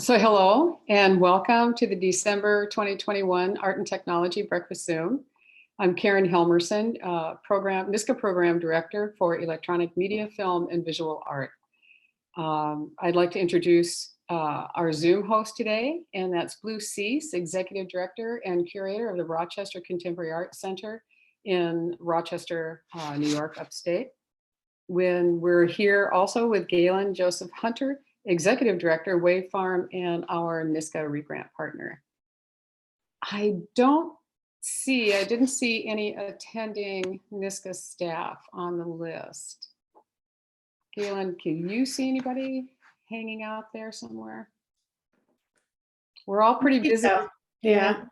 So hello and welcome to the December 2021 Art and Technology Breakfast Zoom. I'm Karen Helmerson, NYSCA Program Director for Electronic Media, Film, and Visual Art. I'd like to introduce our Zoom host today, and that's Blue Cease, Executive Director and Curator of the Rochester Contemporary Art Center in Rochester, New York, upstate. When we're here also with Galen Joseph Hunter, Executive Director, Wave Farm, and our NYSCA regrant partner. I didn't see any attending NYSCA staff on the list. Galen, can you see anybody hanging out there somewhere? We're all pretty busy. So, yeah.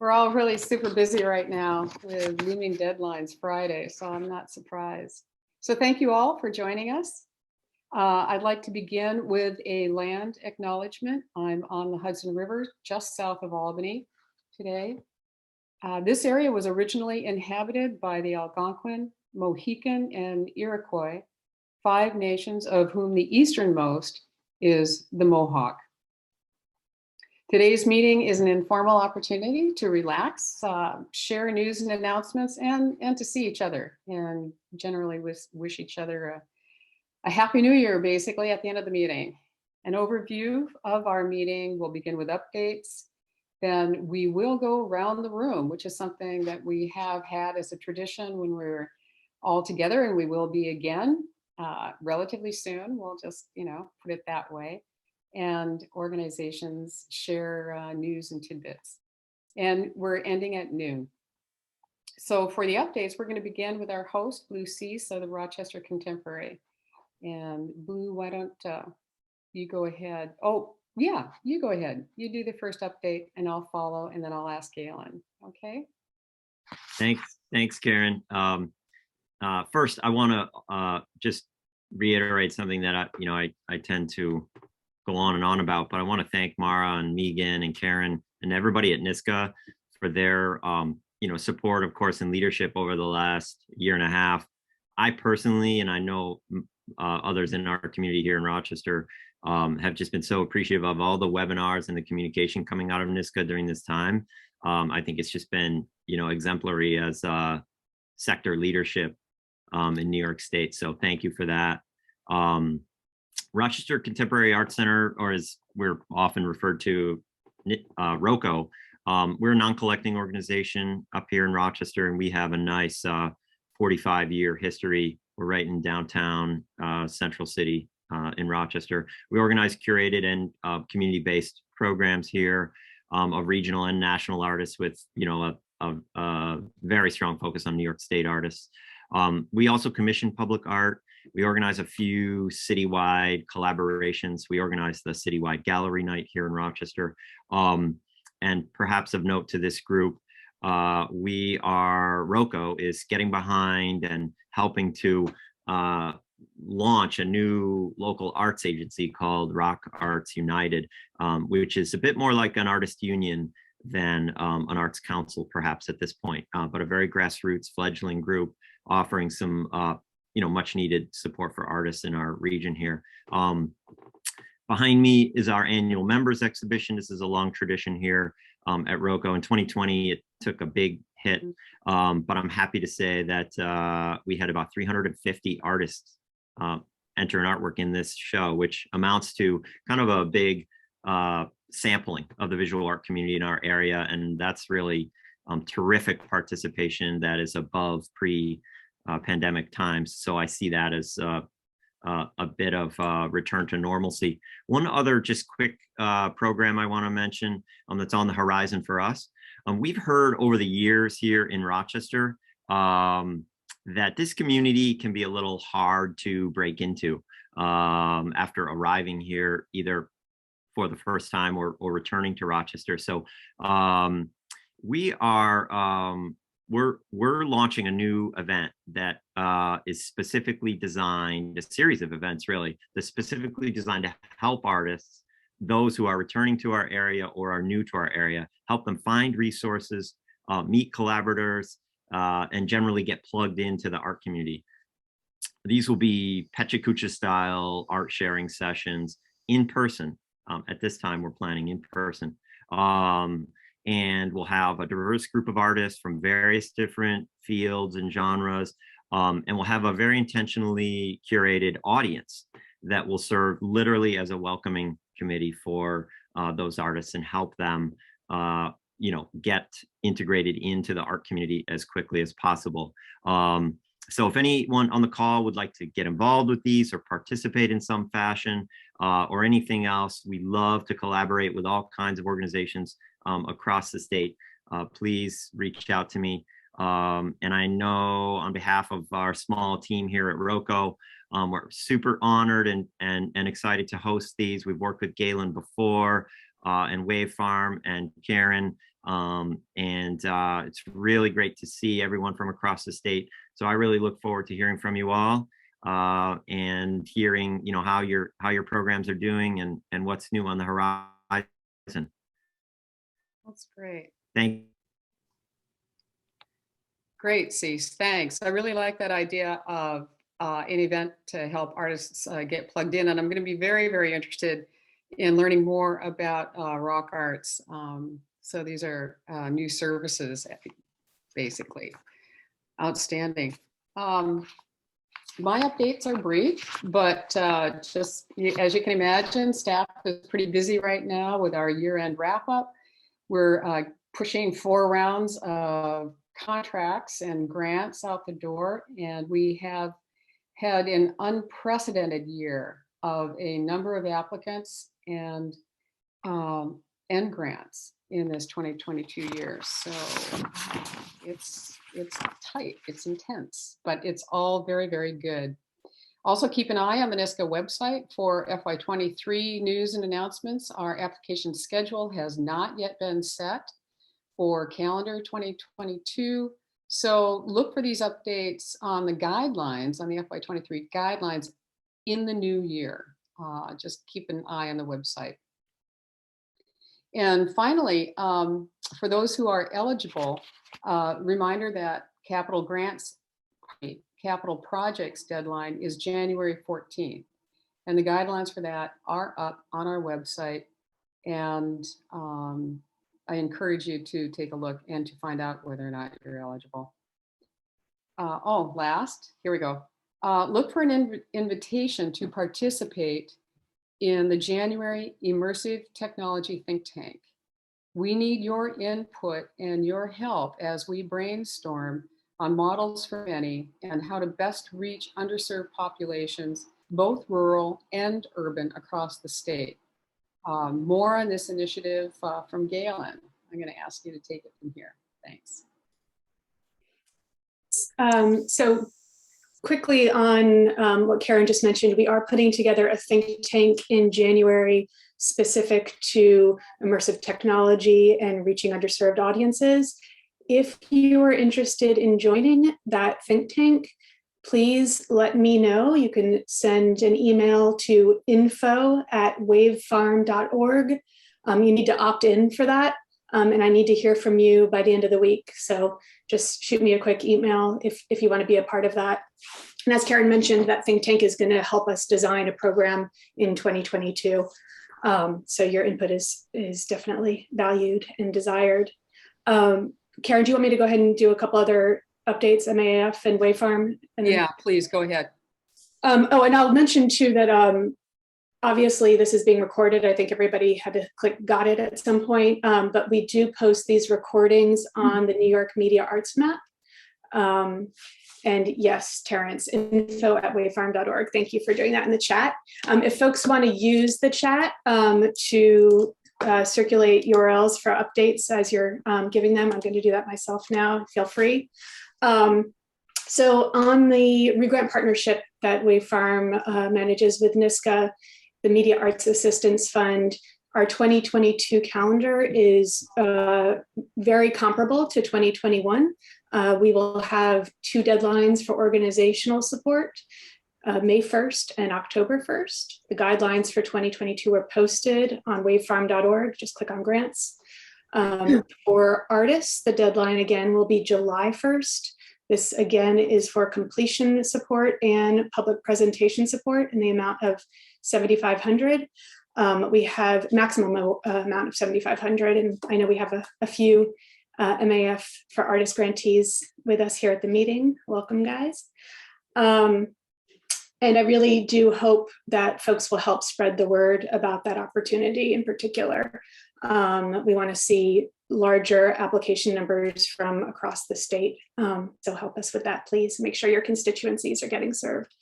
We're all really super busy right now with looming deadlines Friday, so I'm not surprised. So thank you all for joining us. I'd like to begin with a land acknowledgement. I'm on the Hudson River, just south of Albany today. This area was originally inhabited by the Algonquin, Mohican, and Iroquois, 5 nations of whom the easternmost is the Mohawk. Today's meeting is an informal opportunity to relax, share news and announcements, and to see each other, and generally wish each other a happy new year, basically, at the end of the meeting. An overview of our meeting will begin with updates. Then we will go around the room, which is something that we have had as a tradition when we're all together, and we will be again relatively soon. We'll just, put it that way. And organizations share news and tidbits. And we're ending at noon. So for the updates, we're going to begin with our host, Blue Cease of the Rochester Contemporary. And Blue, why don't you go ahead? Oh, yeah, you go ahead. You do the first update and I'll follow, and then I'll ask Galen. Okay. Thanks, Karen. First, I want to just reiterate something that I tend to go on and on about, but I want to thank Mara and Megan and Karen and everybody at NYSCA for their support, of course, and leadership over the last year and a half. I personally, and I know others in our community here in Rochester, have just been so appreciative of all the webinars and the communication coming out of NYSCA during this time. I think it's just been, exemplary as sector leadership in New York State. So thank you for that. Rochester Contemporary Art Center, or as we're often referred to, ROCO, we're a non-collecting organization up here in Rochester, and we have a nice 45-year history. We're right in downtown Central City in Rochester. We organize curated and community-based programs here of regional and national artists with, a very strong focus on New York State artists. We also commission public art. We organize a few citywide collaborations. We organize the citywide gallery night here in Rochester. And perhaps of note to this group, ROCO is getting behind and helping to launch a new local arts agency called Rock Arts United, which is a bit more like an artist union than an arts council, perhaps at this point, but a very grassroots fledgling group offering some much needed support for artists in our region here. Behind me is our annual members exhibition. This is a long tradition here at ROCO. In 2020, it took a big hit, but I'm happy to say that we had about 350 artists enter an artwork in this show, which amounts to kind of a big sampling of the visual art community in our area. And that's really terrific participation that is above pre-pandemic times. So I see that as a bit of return to normalcy. One other just quick program I want to mention that's on the horizon for us. We've heard over the years here in Rochester that this community can be a little hard to break into after arriving here, either for the first time or returning to Rochester. So we're launching a new event that is specifically designed, a series of events really, that's specifically designed to help artists, those who are returning to our area or are new to our area, help them find resources, meet collaborators, and generally get plugged into the art community. These will be Pecha Kucha style art sharing sessions in person At this time, we're planning in person. And we'll have a diverse group of artists from various different fields and genres. And we'll have a very intentionally curated audience that will serve literally as a welcoming committee for those artists and help them get integrated into the art community as quickly as possible. So if anyone on the call would like to get involved with these or participate in some fashion or anything else, we love to collaborate with all kinds of organizations across the state. Please reach out to me. And I know on behalf of our small team here at ROCO, we're super honored and excited to host these. We've worked with Galen before and Wave Farm and Karen. It's really great to see everyone from across the state. So I really look forward to hearing from you all and hearing, how your programs are doing and what's new on the horizon. That's great. Thank you. Great, Cease. Thanks. I really like that idea of an event to help artists get plugged in. And I'm going to be very, very interested in learning more about rock arts. So these are new services, basically. Outstanding. My updates are brief, but just as you can imagine, staff is pretty busy right now with our year-end wrap-up. We're pushing 4 rounds of contracts and grants out the door, and we have had an unprecedented year of a number of applicants and grants in this 2022 year. So it's tight, it's intense, but it's all very, very good. Also keep an eye on the NYSCA website for FY23 news and announcements. Our application schedule has not yet been set for calendar 2022. So look for these updates on the guidelines, on the FY23 guidelines in the new year. Just keep an eye on the website. And finally, for those who are eligible, reminder that capital projects deadline is January 14th. And the guidelines for that are up on our website. And I encourage you to take a look and to find out whether or not you're eligible. Here we go. Look for an invitation to participate in the January Immersive Technology Think Tank. We need your input and your help as we brainstorm on models for many and how to best reach underserved populations, both rural and urban, across the state. More on this initiative from Galen. I'm going to ask you to take it from here. Thanks. So quickly on what Karen just mentioned, we are putting together a think tank in January specific to immersive technology and reaching underserved audiences. If you are interested in joining that think tank, please let me know. You can send an email to info@wavefarm.org. You need to opt in for that. And I need to hear from you by the end of the week. So just shoot me a quick email if you want to be a part of that. And as Karen mentioned, that think tank is going to help us design a program in 2022. So your input is definitely valued and desired. Karen, do you want me to go ahead and do a couple other updates, MAF and Wavefarm? Yeah, please go ahead. And I'll mention too that obviously this is being recorded. I think everybody had to click got it at some point, but we do post these recordings on the New York Media Arts Map. And yes, Terrence, info@wavefarm.org. Thank you for doing that in the chat. If folks want to use the chat to circulate URLs for updates as you're giving them, I'm going to do that myself now. Feel free. So on the regrant partnership that Wavefarm manages with NYSCA, the Media Arts Assistance Fund, our 2022 calendar is very comparable to 2021. We will have 2 deadlines for organizational support, May 1st and October 1st. The guidelines for 2022 are posted on wavefarm.org. Just click on grants. For artists, the deadline again will be July 1st. This again is for completion support and public presentation support in the amount of $7,500. We have maximum amount of 7,500, and I know we have a few MAF for artist grantees with us here at the meeting. Welcome, guys. And I really do hope that folks will help spread the word about that opportunity in particular. We want to see larger application numbers from across the state. So help us with that, please. Make sure your constituencies are getting served.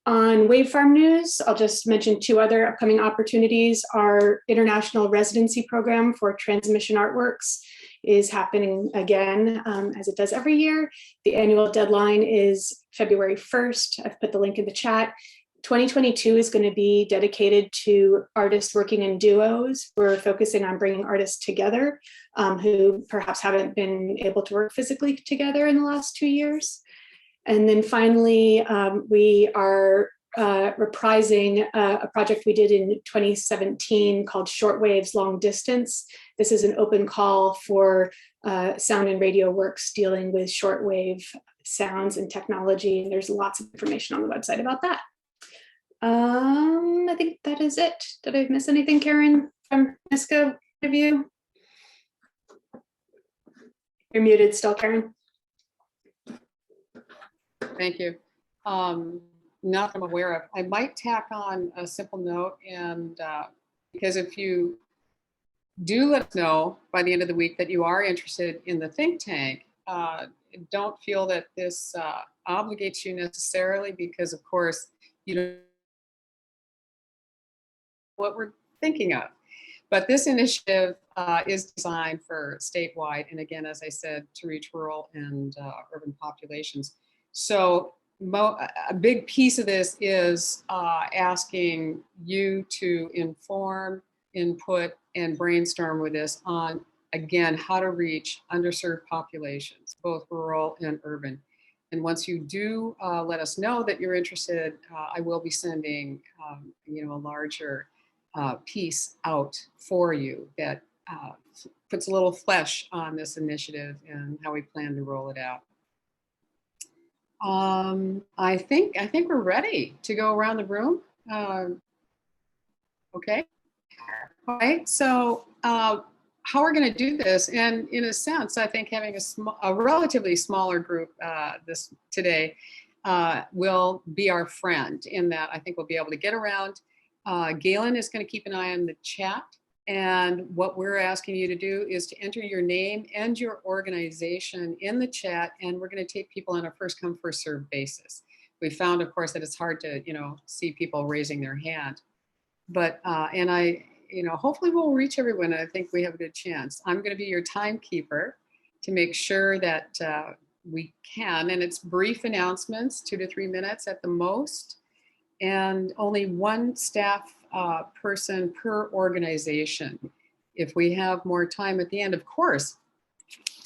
On Wave Farm news, I'll just mention two other upcoming opportunities. Our international residency program for transmission artworks is happening again, as it does every year. The annual deadline is February 1st. I've put the link in the chat. 2022 is going to be dedicated to artists working in duos. We're focusing on bringing artists together who perhaps haven't been able to work physically together in the last 2 years. And then finally, we are reprising a project we did in 2017 called Shortwaves Long Distance. This is an open call for sound and radio works dealing with shortwave sounds and technology. And there's lots of information on the website about that. I think that is it. Did I miss anything, Karen, from NYSCA review? You're muted still, Karen. Thank you. Not that I'm aware of. I might tack on a simple note, and because if you do let us know by the end of the week that you are interested in the think tank, don't feel that this obligates you necessarily, because of course you don't know what we're thinking of. But this initiative is designed for statewide, and again, as I said, to reach rural and urban populations. So a big piece of this is asking you to inform, input, and brainstorm with us on, again, how to reach underserved populations, both rural and urban. And once you do let us know that you're interested, I will be sending a larger piece out for you that puts a little flesh on this initiative and how we plan to roll it out. I think we're ready to go around the room. Okay. All right. So how we're going to do this, and in a sense, I think having a relatively smaller group today will be our friend, in that I think we'll be able to get around. Galen is going to keep an eye on the chat. And what we're asking you to do is to enter your name and your organization in the chat, and we're going to take people on a first come, first served basis. We found, of course, that it's hard to, see people raising their hand. But, hopefully we'll reach everyone. I think we have a good chance. I'm going to be your timekeeper to make sure that we can, and it's brief announcements, 2 to 3 minutes at the most, and only one staff person per organization. If we have more time at the end, of course,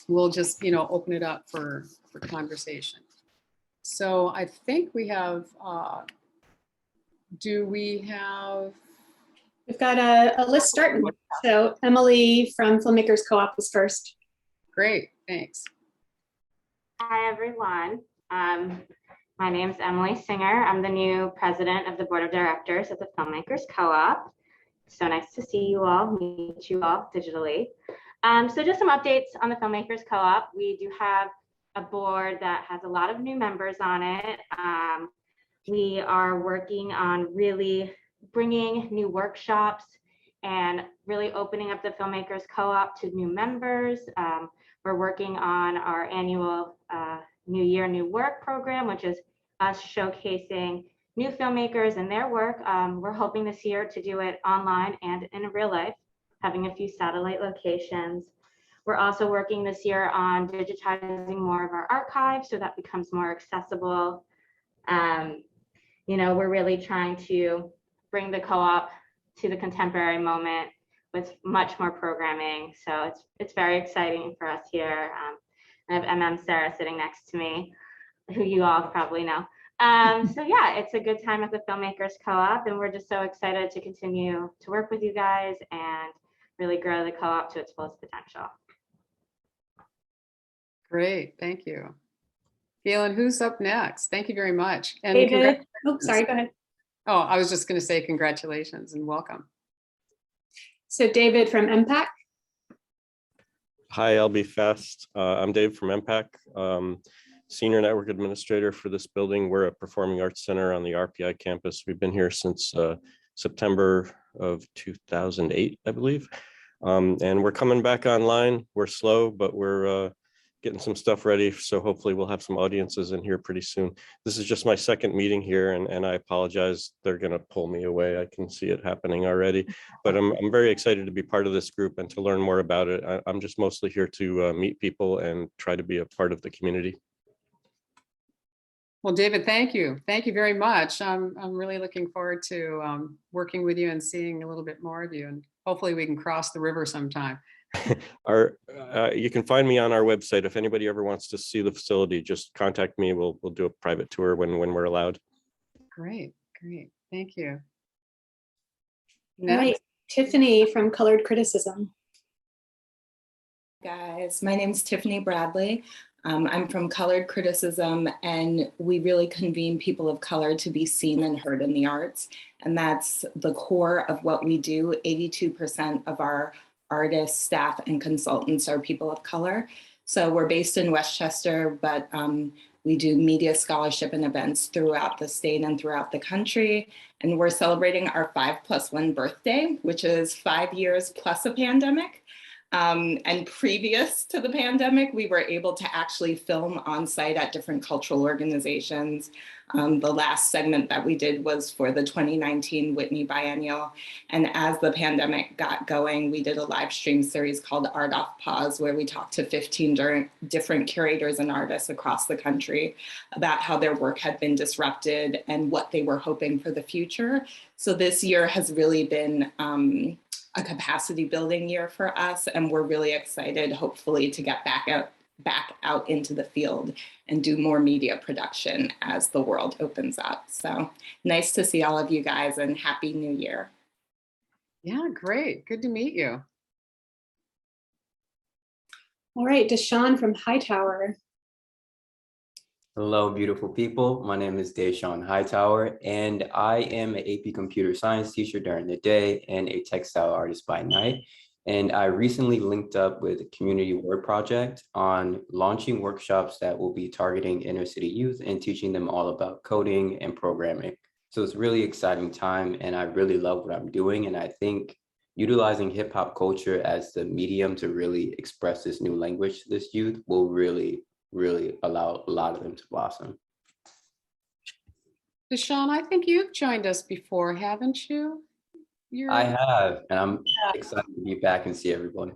we'll just open it up for conversation. So I think we have. Do we have? We've got a list starting. So Emily from Filmmakers Co-op is first. Great, thanks. Hi everyone. My name is Emily Singer. I'm the new president of the board of directors of the Filmmakers Co-op. So nice to see you all, meet you all digitally. So just some updates on the Filmmakers Co-op. We do have a board that has a lot of new members on it. We are working on really bringing new workshops and really opening up the Filmmakers Co-op to new members. We're working on our annual New Year, New Work program, which is us showcasing new filmmakers and their work. We're hoping this year to do it online and in real life, having a few satellite locations. We're also working this year on digitizing more of our archives so that becomes more accessible. We're really trying to bring the co-op to the contemporary moment with much more programming. So it's very exciting for us here. I have MM Sarah sitting next to me, who you all probably know. So yeah, it's a good time at the Filmmakers Co-op, and we're just so excited to continue to work with you guys and really grow the co-op to its fullest potential. Great, thank you. Galen, who's up next? Thank you very much. And David, oh, sorry, go ahead. Oh, I was just going to say congratulations and welcome. So David from MPAC. Hi, I'll be fast. I'm Dave from MPAC, Senior Network Administrator for this building. We're a performing arts center on the RPI campus. We've been here since September of 2008, I believe. And we're coming back online. We're slow, but we're getting some stuff ready. So hopefully we'll have some audiences in here pretty soon. This is just my second meeting here, and I apologize. They're going to pull me away. I can see it happening already, but I'm very excited to be part of this group and to learn more about it. I'm just mostly here to meet people and try to be a part of the community. Well, David, thank you. Thank you very much. I'm really looking forward to working with you and seeing a little bit more of you, and hopefully we can cross the river sometime. You can find me on our website. If anybody ever wants to see the facility, just contact me. We'll do a private tour when we're allowed. Great, great. Thank you. All right, Tiffany from Colored Criticism. Guys, my name's Tiffany Bradley. I'm from Colored Criticism, and we really convene people of color to be seen and heard in the arts. And that's the core of what we do. 82% of our artists, staff, and consultants are people of color. So we're based in Westchester, but we do media scholarship and events throughout the state and throughout the country. And we're celebrating our 5+1 birthday, which is 5 years plus a pandemic. And previous to the pandemic, we were able to actually film on site at different cultural organizations. The last segment that we did was for the 2019 Whitney Biennial. And as the pandemic got going, we did a live stream series called Art Off Pause, where we talked to 15 different curators and artists across the country about how their work had been disrupted and what they were hoping for the future. So this year has really been a capacity building year for us, and we're really excited, hopefully, to get back out into the field and do more media production as the world opens up. So nice to see all of you guys, and Happy New Year. Yeah, great. Good to meet you. All right, Deshaun from Hightower. Hello, beautiful people. My name is Deshaun Hightower, and I am an AP Computer Science teacher during the day and a textile artist by night. And I recently linked up with a community work project on launching workshops that will be targeting inner city youth and teaching them all about coding and programming. So it's a really exciting time, and I really love what I'm doing. And I think utilizing hip hop culture as the medium to really express this new language to this youth will really allow a lot of them to blossom. Deshaun, I think you've joined us before, haven't you? I have, and I'm excited to be back and see everyone.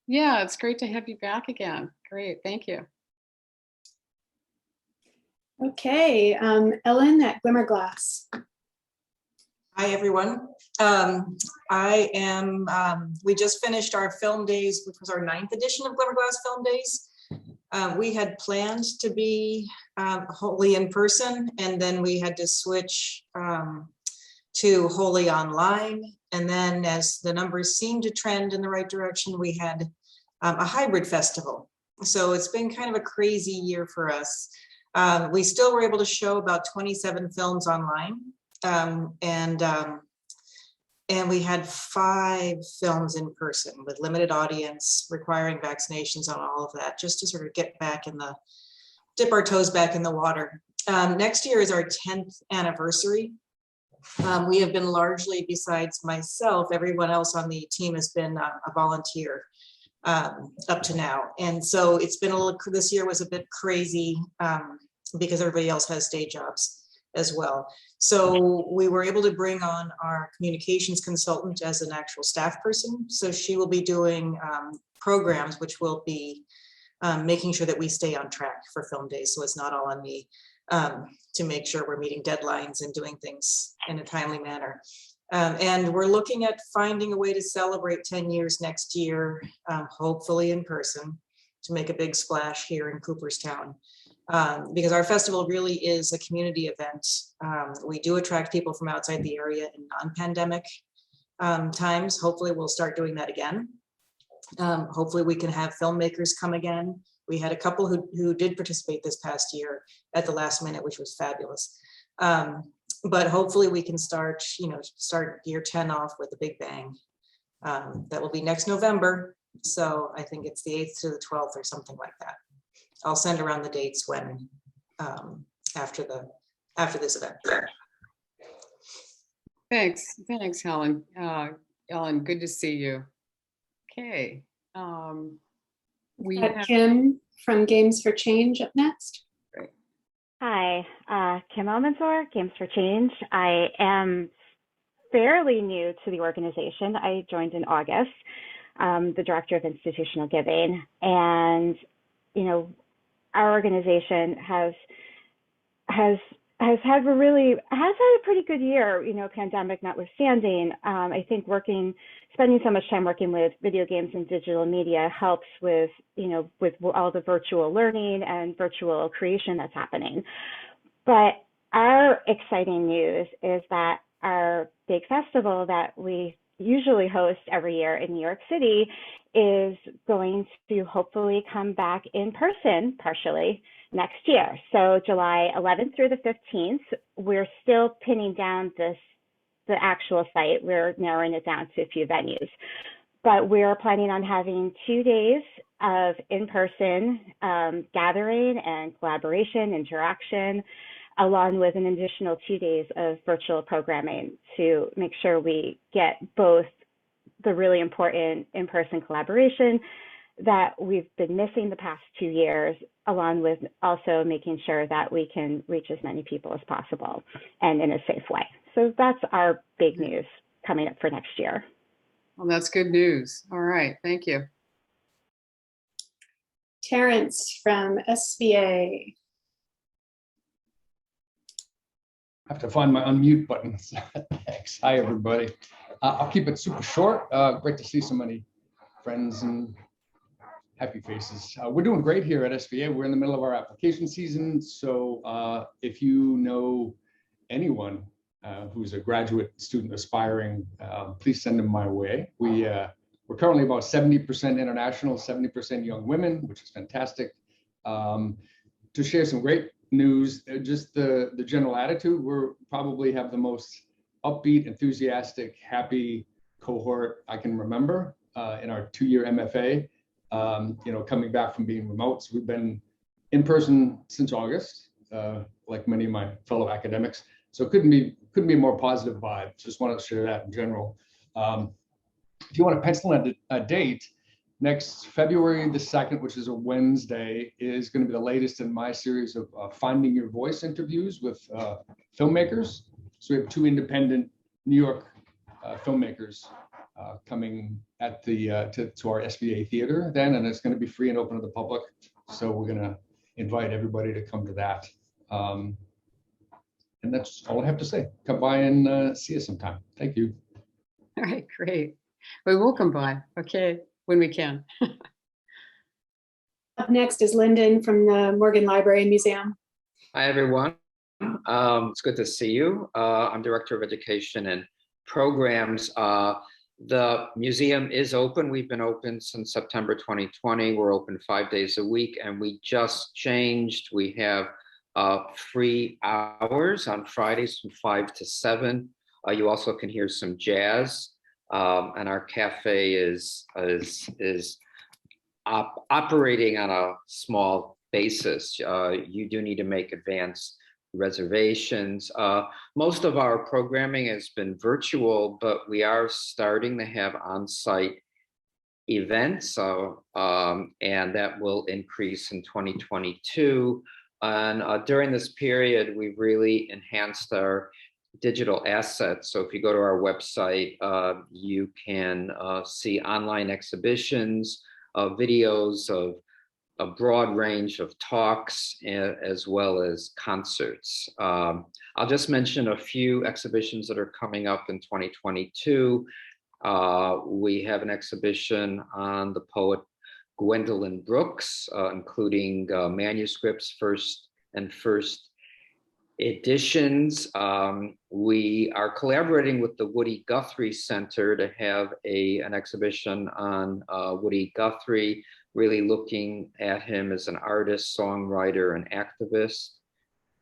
Yeah, it's great to have you back again. Great, thank you. Okay, Ellen at Glimmerglass. Hi, everyone. We just finished our film days, which was our 9th edition of Glimmerglass Film Days. We had planned to be wholly in person, and then we had to switch to wholly online. And then as the numbers seemed to trend in the right direction, we had a hybrid festival. So it's been kind of a crazy year for us. We still were able to show about 27 films online. And we had 5 films in person with limited audience, requiring vaccinations on all of that, just to sort of dip our toes back in the water. Next year is our 10th anniversary. We have been largely, besides myself, everyone else on the team has been a volunteer up to now. And so it's been this year was a bit crazy because everybody else has day jobs as well. So we were able to bring on our communications consultant as an actual staff person. So she will be doing programs, which will be making sure that we stay on track for film days. So it's not all on me to make sure we're meeting deadlines and doing things in a timely manner. And we're looking at finding a way to celebrate 10 years next year, hopefully in person, to make a big splash here in Cooperstown. Because our festival really is a community event. We do attract people from outside the area in non-pandemic times. Hopefully we'll start doing that again. Hopefully we can have filmmakers come again. We had a couple who did participate this past year at the last minute, which was fabulous. But hopefully we can start, start year 10 off with a big bang. That will be next November. So I think it's the 8th to the 12th or something like that. I'll send around the dates when after this event. Thanks, Helen. Ellen, good to see you. Okay. We Got have Kim from Games for Change up next. Hi, Kim Elmanzor, Games for Change. I am fairly new to the organization. I joined in August, the Director of Institutional Giving. And, our organization has had a pretty good year, pandemic notwithstanding. I think spending so much time working with video games and digital media helps with all the virtual learning and virtual creation that's happening. But our exciting news is that our big festival that we usually host every year in New York City is going to hopefully come back in person partially next year. So July 11th through the 15th, we're still pinning down the actual site. We're narrowing it down to a few venues, but we're planning on having 2 days of in-person gathering and collaboration, interaction, along with an additional 2 days of virtual programming to make sure we get both the really important in-person collaboration that we've been missing the past 2 years, along with also making sure that we can reach as many people as possible and in a safe way. So that's our big news coming up for next year. Well, that's good news. All right, thank you. Terrence from SBA. I have to find my unmute button. Thanks. Hi, everybody. I'll keep it super short. Great to see so many friends and happy faces. We're doing great here at SBA. We're in the middle of our application season. So if you know anyone who's a graduate student aspiring, please send them my way. We're currently about 70% international, 70% young women, which is fantastic. To share some great news, just the general attitude, we're probably have the most upbeat, enthusiastic, happy cohort I can remember in our 2-year MFA. Coming back from being remote, so we've been in person since August, like many of my fellow academics. So it couldn't be a more positive vibe. Just wanted to share that in general. If you want to pencil in a date, next February the 2nd, which is a Wednesday, is going to be the latest in my series of Finding Your Voice interviews with filmmakers. So we have 2 independent New York filmmakers coming at to our SBA theater then, and it's going to be free and open to the public. So we're going to invite everybody to come to that. And that's all I have to say. Come by and see us sometime. Thank you. All right, great. We will come by, okay, when we can. Up next is Lyndon from the Morgan Library and Museum. Hi, everyone. It's good to see you. I'm Director of Education and Programs. The museum is open. We've been open since September 2020. We're open 5 days a week, and we just changed. We have free hours on Fridays from 5 to 7. You also can hear some jazz, and our cafe is operating on a small basis. You do need to make advance reservations. Most of our programming has been virtual, but we are starting to have on-site events, and that will increase in 2022. And during this period, we've really enhanced our digital assets. So if you go to our website, you can see online exhibitions, videos of a broad range of talks, as well as concerts. I'll just mention a few exhibitions that are coming up in 2022. We have an exhibition on the poet Gwendolyn Brooks, including manuscripts, first editions. We are collaborating with the Woody Guthrie Center to have an exhibition on Woody Guthrie, really looking at him as an artist, songwriter, and activist,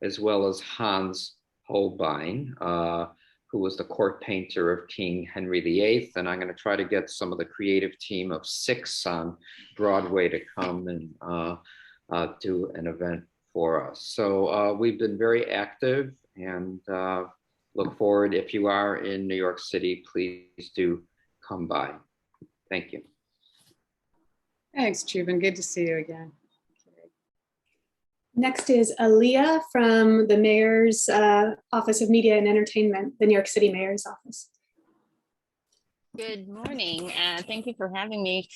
as well as Hans Holbein, who was the court painter of King Henry VIII. And I'm going to try to get some of the creative team of 6 on Broadway to come and do an event for us. So we've been very active and look forward. If you are in New York City, please do come by. Thank you. Thanks, Chuban. Good to see you again. Next is Aaliyah from the Mayor's Office of Media and Entertainment, the New York City Mayor's Office. Good morning. Thank you for having me.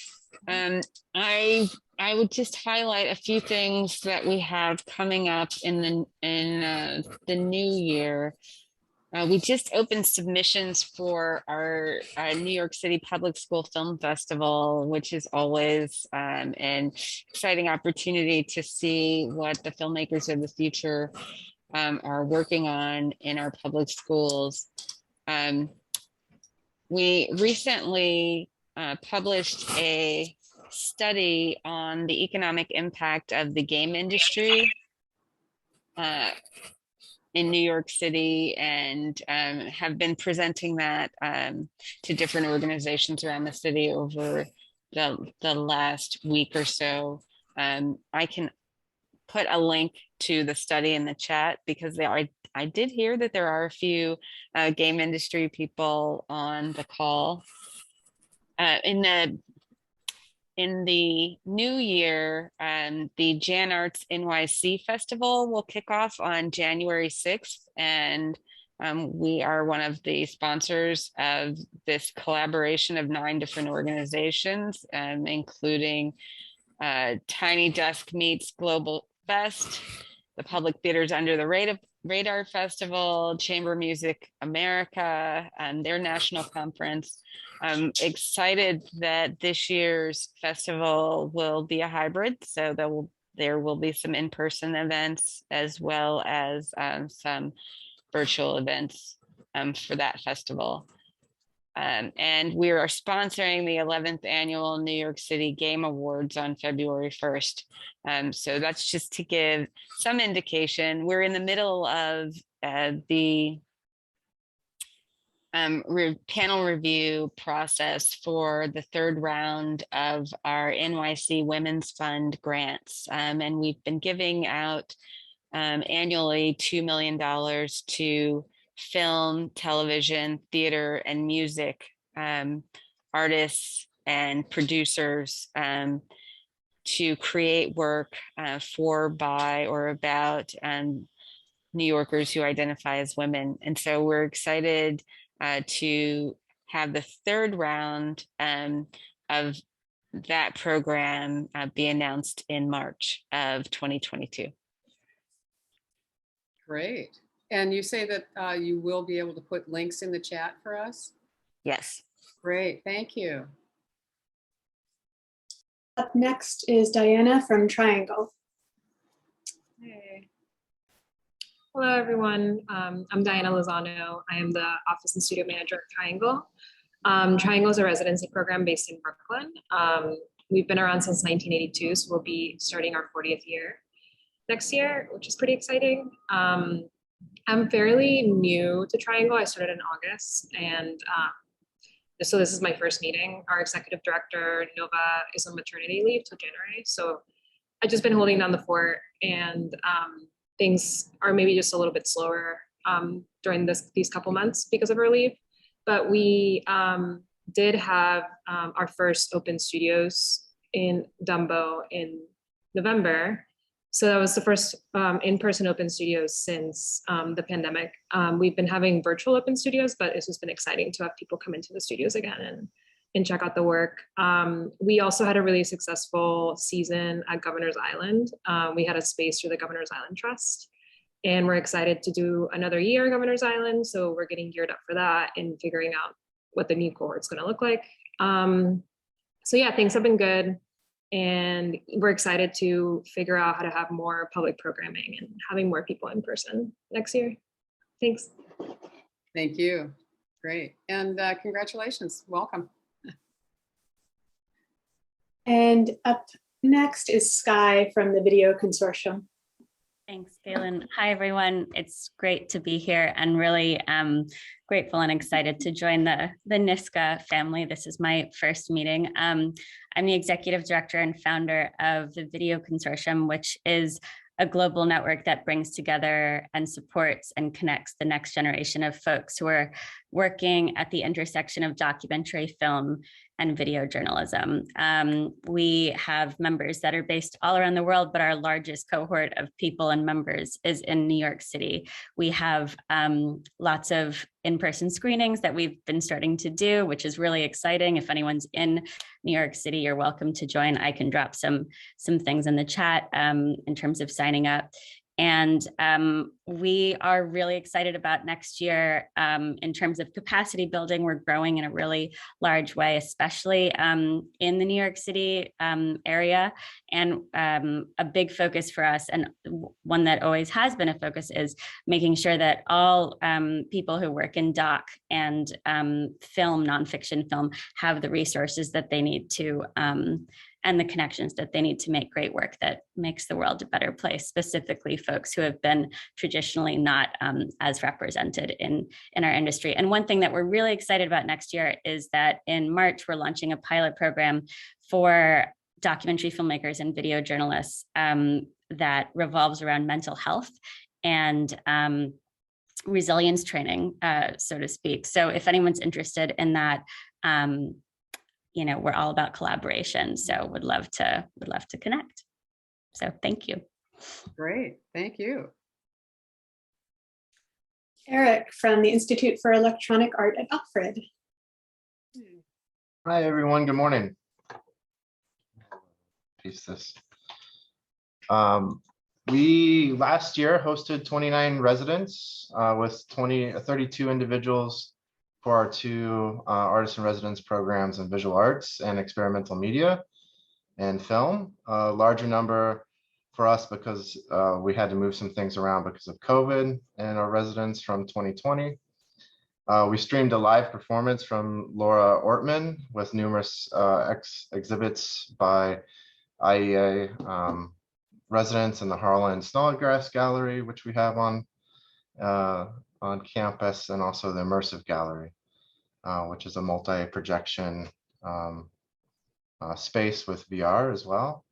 I would just highlight a few things that we have coming up in the new year. We just opened submissions for our New York City Public School Film Festival, which is always an exciting opportunity to see what the filmmakers of the future are working on in our public schools. We recently published a study on the economic impact of the game industry in New York City, and have been presenting that to different organizations around the city over the last week or so. I can put a link to the study in the chat because I did hear that there are a few game industry people on the call. In the new year, the Jan Arts NYC Festival will kick off on January 6th, and we are one of the sponsors of this collaboration of 9 different organizations, including Tiny Desk Meets Global Fest, the Public Theaters Under the Radar Festival, Chamber Music America, and their national conference. I'm excited that this year's festival will be a hybrid, so there will be some in-person events as well as some virtual events for that festival. And we are sponsoring the 11th annual New York City Game Awards on February 1st. So that's just to give some indication. We're in the middle of the panel review process for the 3rd round of our NYC Women's Fund grants. And we've been giving out annually $2 million to film, television, theater, and music artists and producers to create work for, by, or about New Yorkers who identify as women. And so we're excited to have the 3rd round of that program be announced in March of 2022. Great. And you say that you will be able to put links in the chat for us? Yes. Great, thank you. Up next is Diana from Triangle. Hey. Hello, everyone. I'm Diana Lozano. I am the Office and Studio Manager at Triangle. Triangle is a residency program based in Brooklyn. We've been around since 1982, so we'll be starting our 40th year next year, which is pretty exciting. I'm fairly new to Triangle. I started in August, and so this is my first meeting. Our executive director, Nova, is on maternity leave till January. So I've just been holding down the fort, and things are maybe just a little bit slower during these couple months because of her leave. But we did have our first open studios in Dumbo in November. So that was the first in-person open studios since the pandemic. We've been having virtual open studios, but it's just been exciting to have people come into the studios again and check out the work. We also had a really successful season at Governor's Island. We had a space through the Governor's Island Trust, and we're excited to do another year at Governor's Island. So we're getting geared up for that and figuring out what the new cohort's gonna look like. So yeah, things have been good. And we're excited to figure out how to have more public programming and having more people in person next year. Thanks. Thank you. Great. And congratulations. Welcome. And up next is Sky from the Video Consortium. Thanks, Galen. Hi, everyone. It's great to be here and really grateful and excited to join the NYSCA family. This is my first meeting. I'm the executive director and founder of the Video Consortium, which is a global network that brings together and supports and connects the next generation of folks who are working at the intersection of documentary film and video journalism. We have members that are based all around the world, but our largest cohort of people and members is in New York City. We have lots of in-person screenings that we've been starting to do, which is really exciting. If anyone's in New York City, you're welcome to join. I can drop some things in the chat in terms of signing up. And we are really excited about next year in terms of capacity building. We're growing in a really large way, especially in the New York City area. And a big focus for us, and one that always has been a focus, is making sure that all people who work in doc and film, nonfiction film, have the resources that they need to and the connections that they need to make great work that makes the world a better place, specifically folks who have been traditionally not as represented in our industry. And one thing that we're really excited about next year is that in March, we're launching a pilot program for documentary filmmakers and video journalists that revolves around mental health and resilience training, so to speak. So if anyone's interested in that, you know, we're all about collaboration, so would love to connect. So thank you. Great, thank you. Eric from the Institute for Electronic Art at Alfred. Hi, everyone. Good morning. Piece this. We last year hosted 29 residents with 32 individuals for our two artist in residence programs in visual arts and experimental media and film. A larger number for us because we had to move some things around because of COVID and our residents from 2020. We streamed a live performance from Laura Ortman with numerous exhibits by IEA residents in the Harlan Snodgrass Gallery, which we have on campus, and also the Immersive Gallery, which is a multi-projection space with VR as well.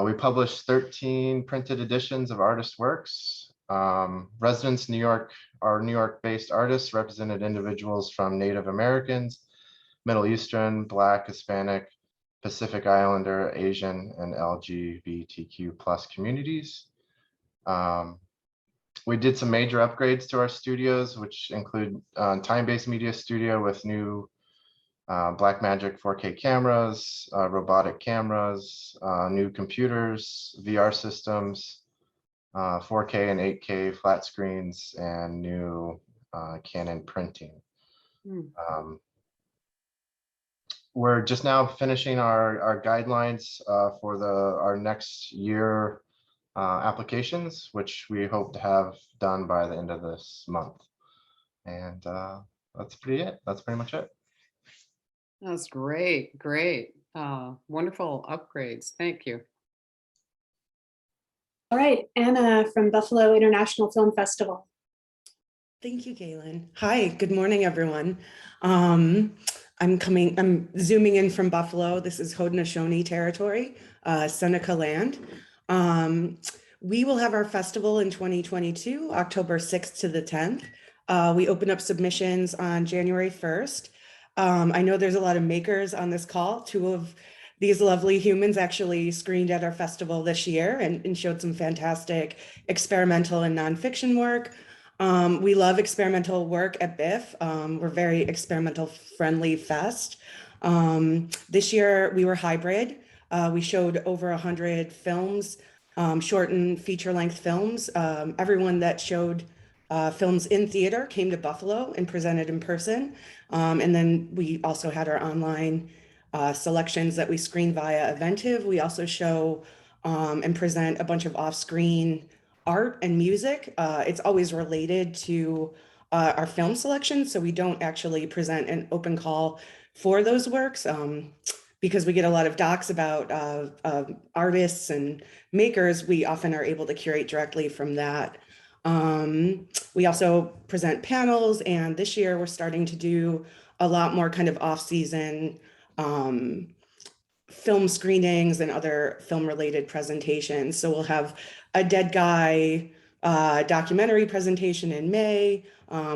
We published 13 printed editions of artist works. Residents our New York-based artists represented individuals from Native Americans, Middle Eastern, Black, Hispanic, Pacific Islander, Asian, and LGBTQ+ communities. We did some major upgrades to our studios, which include time-based media studio with new Blackmagic 4K cameras, robotic cameras, new computers, VR systems, 4K and 8K flat screens, and new Canon printing. We're just now finishing our guidelines for our next year applications, which we hope to have done by the end of this month. And that's pretty much it. That's great, wonderful upgrades. Thank you. All right, Anna from Buffalo International Film Festival. Thank you, Galen. Hi, good morning, everyone. I'm zooming in from Buffalo. This is Haudenosaunee territory, Seneca land. We will have our festival in 2022, October 6th to the 10th. We open up submissions on January 1st. I know there's a lot of makers on this call. Two of these lovely humans actually screened at our festival this year and showed some fantastic experimental and nonfiction work. We love experimental work at BIF. We're very experimental friendly fest. This year we were hybrid. We showed over 100 films, short and feature length films. Everyone that showed films in theater came to Buffalo and presented in person. And then we also had our online selections that we screen via Eventive. We also show and present a bunch of off-screen art and music. It's always related to our film selection, so we don't actually present an open call for those works because we get a lot of docs about artists and makers, we often are able to curate directly from that. We also present panels, and this year we're starting to do a lot more kind of off-season film screenings and other film-related presentations. So we'll have a Dead Guy documentary presentation in May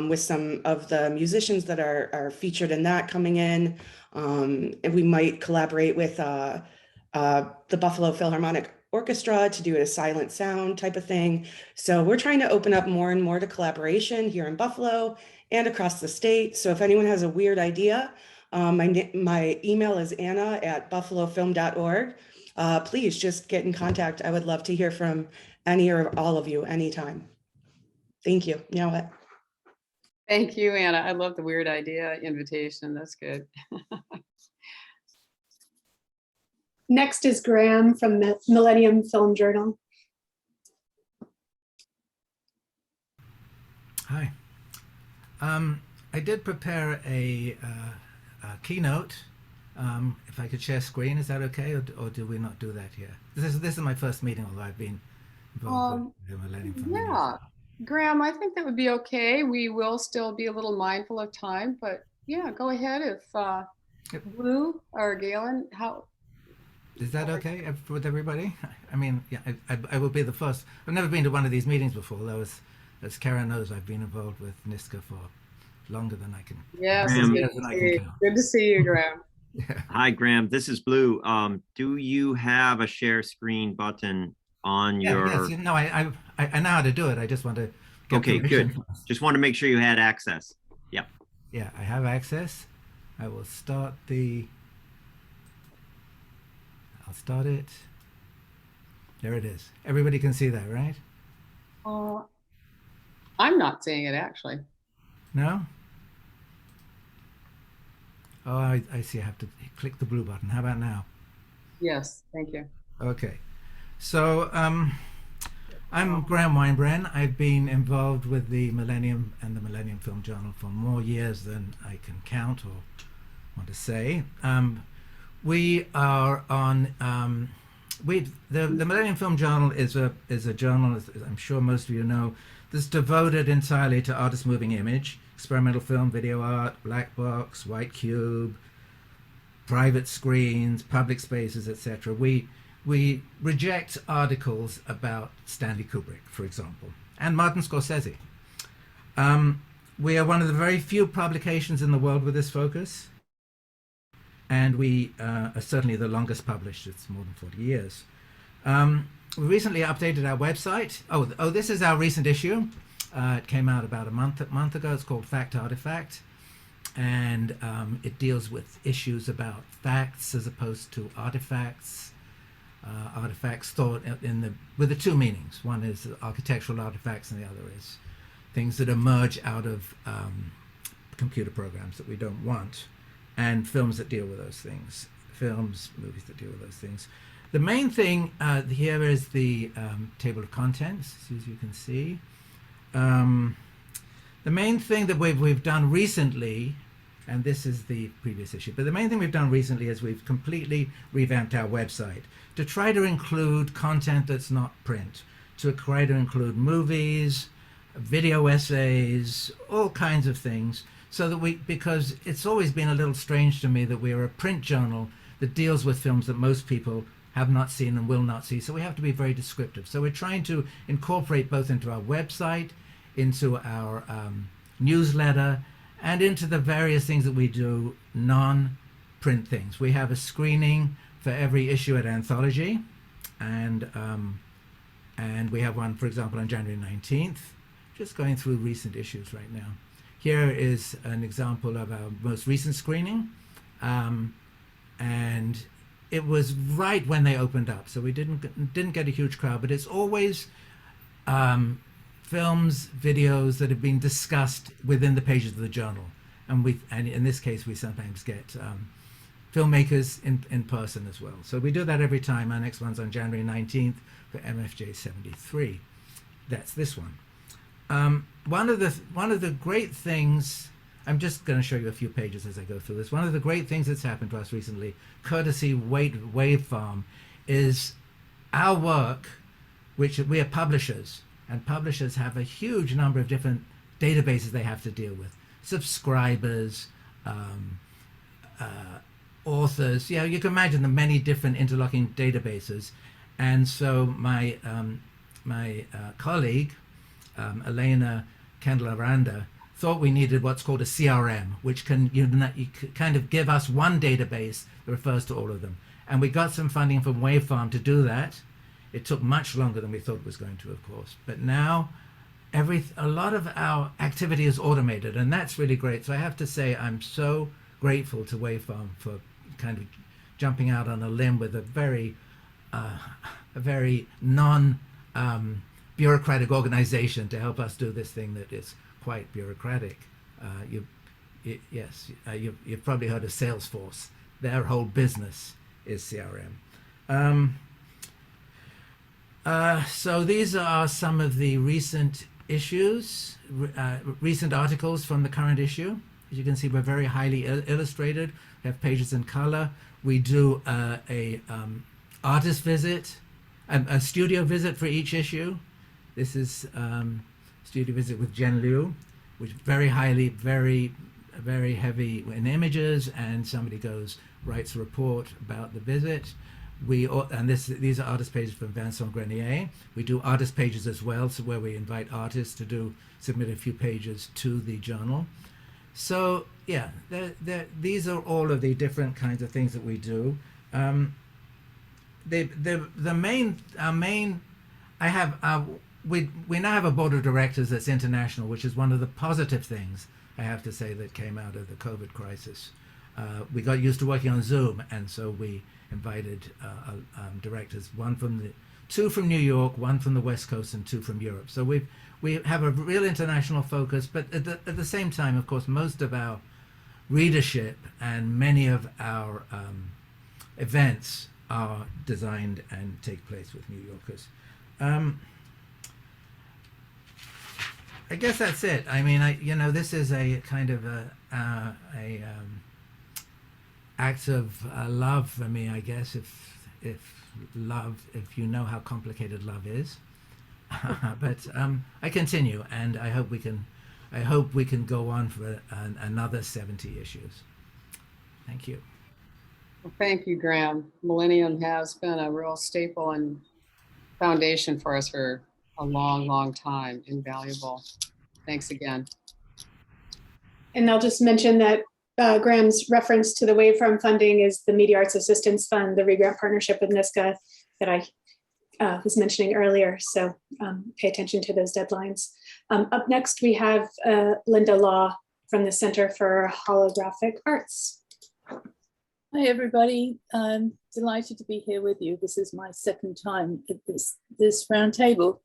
with some of the musicians that are featured in that coming in. And we might collaborate with the Buffalo Philharmonic Orchestra to do a silent sound type of thing. So we're trying to open up more and more to collaboration here in Buffalo and across the state. So if anyone has a weird idea, my email is anna@buffalofilm.org. Please just get in contact. I would love to hear from any or all of you anytime. Thank you. Now what? Thank you, Anna. I love the weird idea invitation. That's good. Next is Graham from the Millennium Film Journal. Hi. I did prepare a keynote. If I could share screen, is that okay, or do we not do that here? This is my first meeting, although I've been involved with the Millennium Film. Yeah, Graham, I think that would be okay. We will still be a little mindful of time, but yeah, go ahead. If Blue or Galen, how? Is that okay with everybody? I mean, yeah, I will be the first. I've never been to one of these meetings before, though, as Karen knows, I've been involved with NYSCA for longer than I can. Yes, good to see you, Graham. Yeah. Hi, Graham. This is Blue. Do you have a share screen button on your? Yes, no, I know how to do it. I just want to. Okay, good. Just want to make sure you had access. Yep. Yeah, I have access. I will start the. I'll start it. There it is. Everybody can see that, right? I'm not seeing it actually. No? Oh, I see. I have to click the blue button. How about now? Yes, thank you. Okay. So I'm Graham Weinbrenn. I've been involved with the Millennium and the Millennium Film Journal for more years than I can count or want to say. We are on the Millennium Film Journal is a journal, as I'm sure most of you know, that's devoted entirely to artist moving image, experimental film, video art, black box, white cube, private screens, public spaces, etc. We reject articles about Stanley Kubrick, for example, and Martin Scorsese. We are one of the very few publications in the world with this focus. And we are certainly the longest published. It's more than 40 years. We recently updated our website. Oh, this is our recent issue. It came out about a month ago. It's called Fact Artifact. And it deals with issues about facts as opposed to artifacts. Artifacts thought with the two meanings. One is architectural artifacts and the other is things that emerge out of computer programs that we don't want. And films that deal with those things, movies that deal with those things. The main thing here is the table of contents, as you can see. The main thing that we've done recently, and this is the previous issue, but the main thing we've done recently is we've completely revamped our website to try to include content that's not print, to try to include movies, video essays, all kinds of things. So that because it's always been a little strange to me that we're a print journal that deals with films that most people have not seen and will not see. So we have to be very descriptive. So we're trying to incorporate both into our website, into our newsletter, and into the various things that we do, non-print things. We have a screening for every issue at Anthology, and we have one, for example, on January 19th. Just going through recent issues right now. Here is an example of our most recent screening, and it was right when they opened up, so we didn't get a huge crowd. But it's always films, videos that have been discussed within the pages of the journal, and in this case we sometimes get filmmakers in person as well. So we do that every time. Our next one's on January 19th for MFJ 73. That's this one. One of the great things, I'm just going to show you a few pages as I go through this. One of the great things that's happened to us recently, courtesy Wave Farm, is our work, which we are publishers, and publishers have a huge number of different databases they have to deal with. Subscribers, authors, you can imagine the many different interlocking databases. And so my colleague, Elena Kendall-Aranda, thought we needed what's called a CRM, which can kind of give us one database that refers to all of them. And we got some funding from Wave Farm to do that. It took much longer than we thought it was going to, of course. But now a lot of our activity is automated, and that's really great. So I have to say I'm so grateful to Wave Farm for kind of jumping out on a limb with a very non-bureaucratic organization to help us do this thing that is quite bureaucratic. You've probably heard of Salesforce. Their whole business is CRM. So these are some of the recent issues, recent articles from the current issue. As you can see, we're very highly illustrated. We have pages in color. We do a artist visit, a studio visit for each issue. This is studio visit with Jen Liu, which very highly, very heavy in images, and somebody writes a report about the visit. These are artist pages from Vincent Grenier. We do artist pages as well, so where we invite artists to submit a few pages to the journal. So yeah, these are all of the different kinds of things that we do. We now have a board of directors that's international, which is one of the positive things I have to say that came out of the COVID crisis. We got used to working on Zoom, and so we invited directors, two from New York, one from the West Coast, and two from Europe. So we have a real international focus, but at the same time, of course, most of our readership and many of our events are designed and take place with New Yorkers. I guess that's it. I mean, this is a kind of act of love for me, I guess, if you know how complicated love is. But I continue, and I hope we can go on for another 70 issues. Thank you. Well, thank you, Graham. Millennium has been a real staple and foundation for us for a long, long time. Invaluable. Thanks again. And I'll just mention that Graham's reference to the Wave Farm funding is the Media Arts Assistance Fund, the regrant partnership with NYSCA that I was mentioning earlier. So pay attention to those deadlines. Up next, we have Linda Law from the Center for Holographic Arts. Hi, everybody. I'm delighted to be here with you. This is my second time at this round table.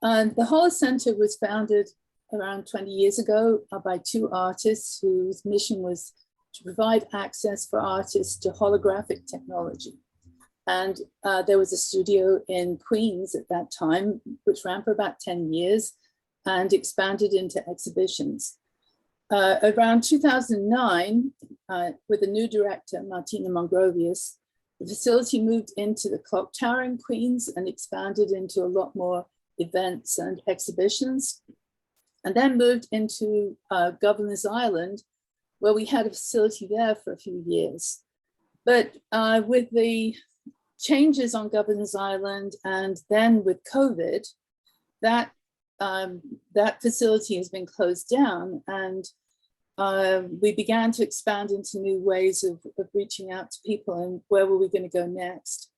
The Holo Center was founded around 20 years ago by two artists whose mission was to provide access for artists to holographic technology. And there was a studio in Queens at that time, which ran for about 10 years and expanded into exhibitions. Around 2009, with a new director, Martina Mongrovius, the facility moved into the Clock Tower in Queens and expanded into a lot more events and exhibitions, and then moved into Governor's Island, where we had a facility there for a few years. But with the changes on Governor's Island and then with COVID, that facility has been closed down, and we began to expand into new ways of reaching out to people and where were we going to go next.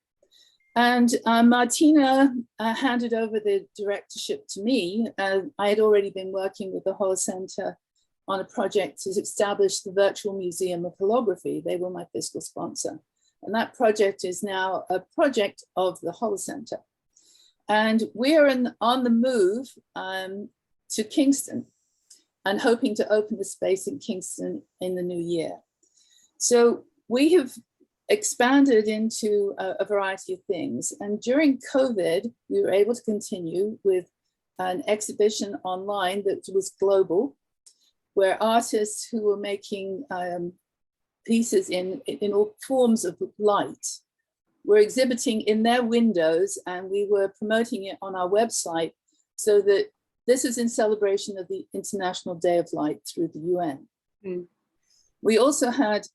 And Martina handed over the directorship to me. I had already been working with the Holo Center on a project to establish the Virtual Museum of Holography. They were my fiscal sponsor. And that project is now a project of the Holo Center. And we're on the move to Kingston and hoping to open the space in Kingston in the new year. So we have expanded into a variety of things. And during COVID, we were able to continue with an exhibition online that was global. where artists who were making pieces in all forms of light were exhibiting in their windows, and we were promoting it on our website, so that this is in celebration of the International Day of Light through the UN. Mm. We also had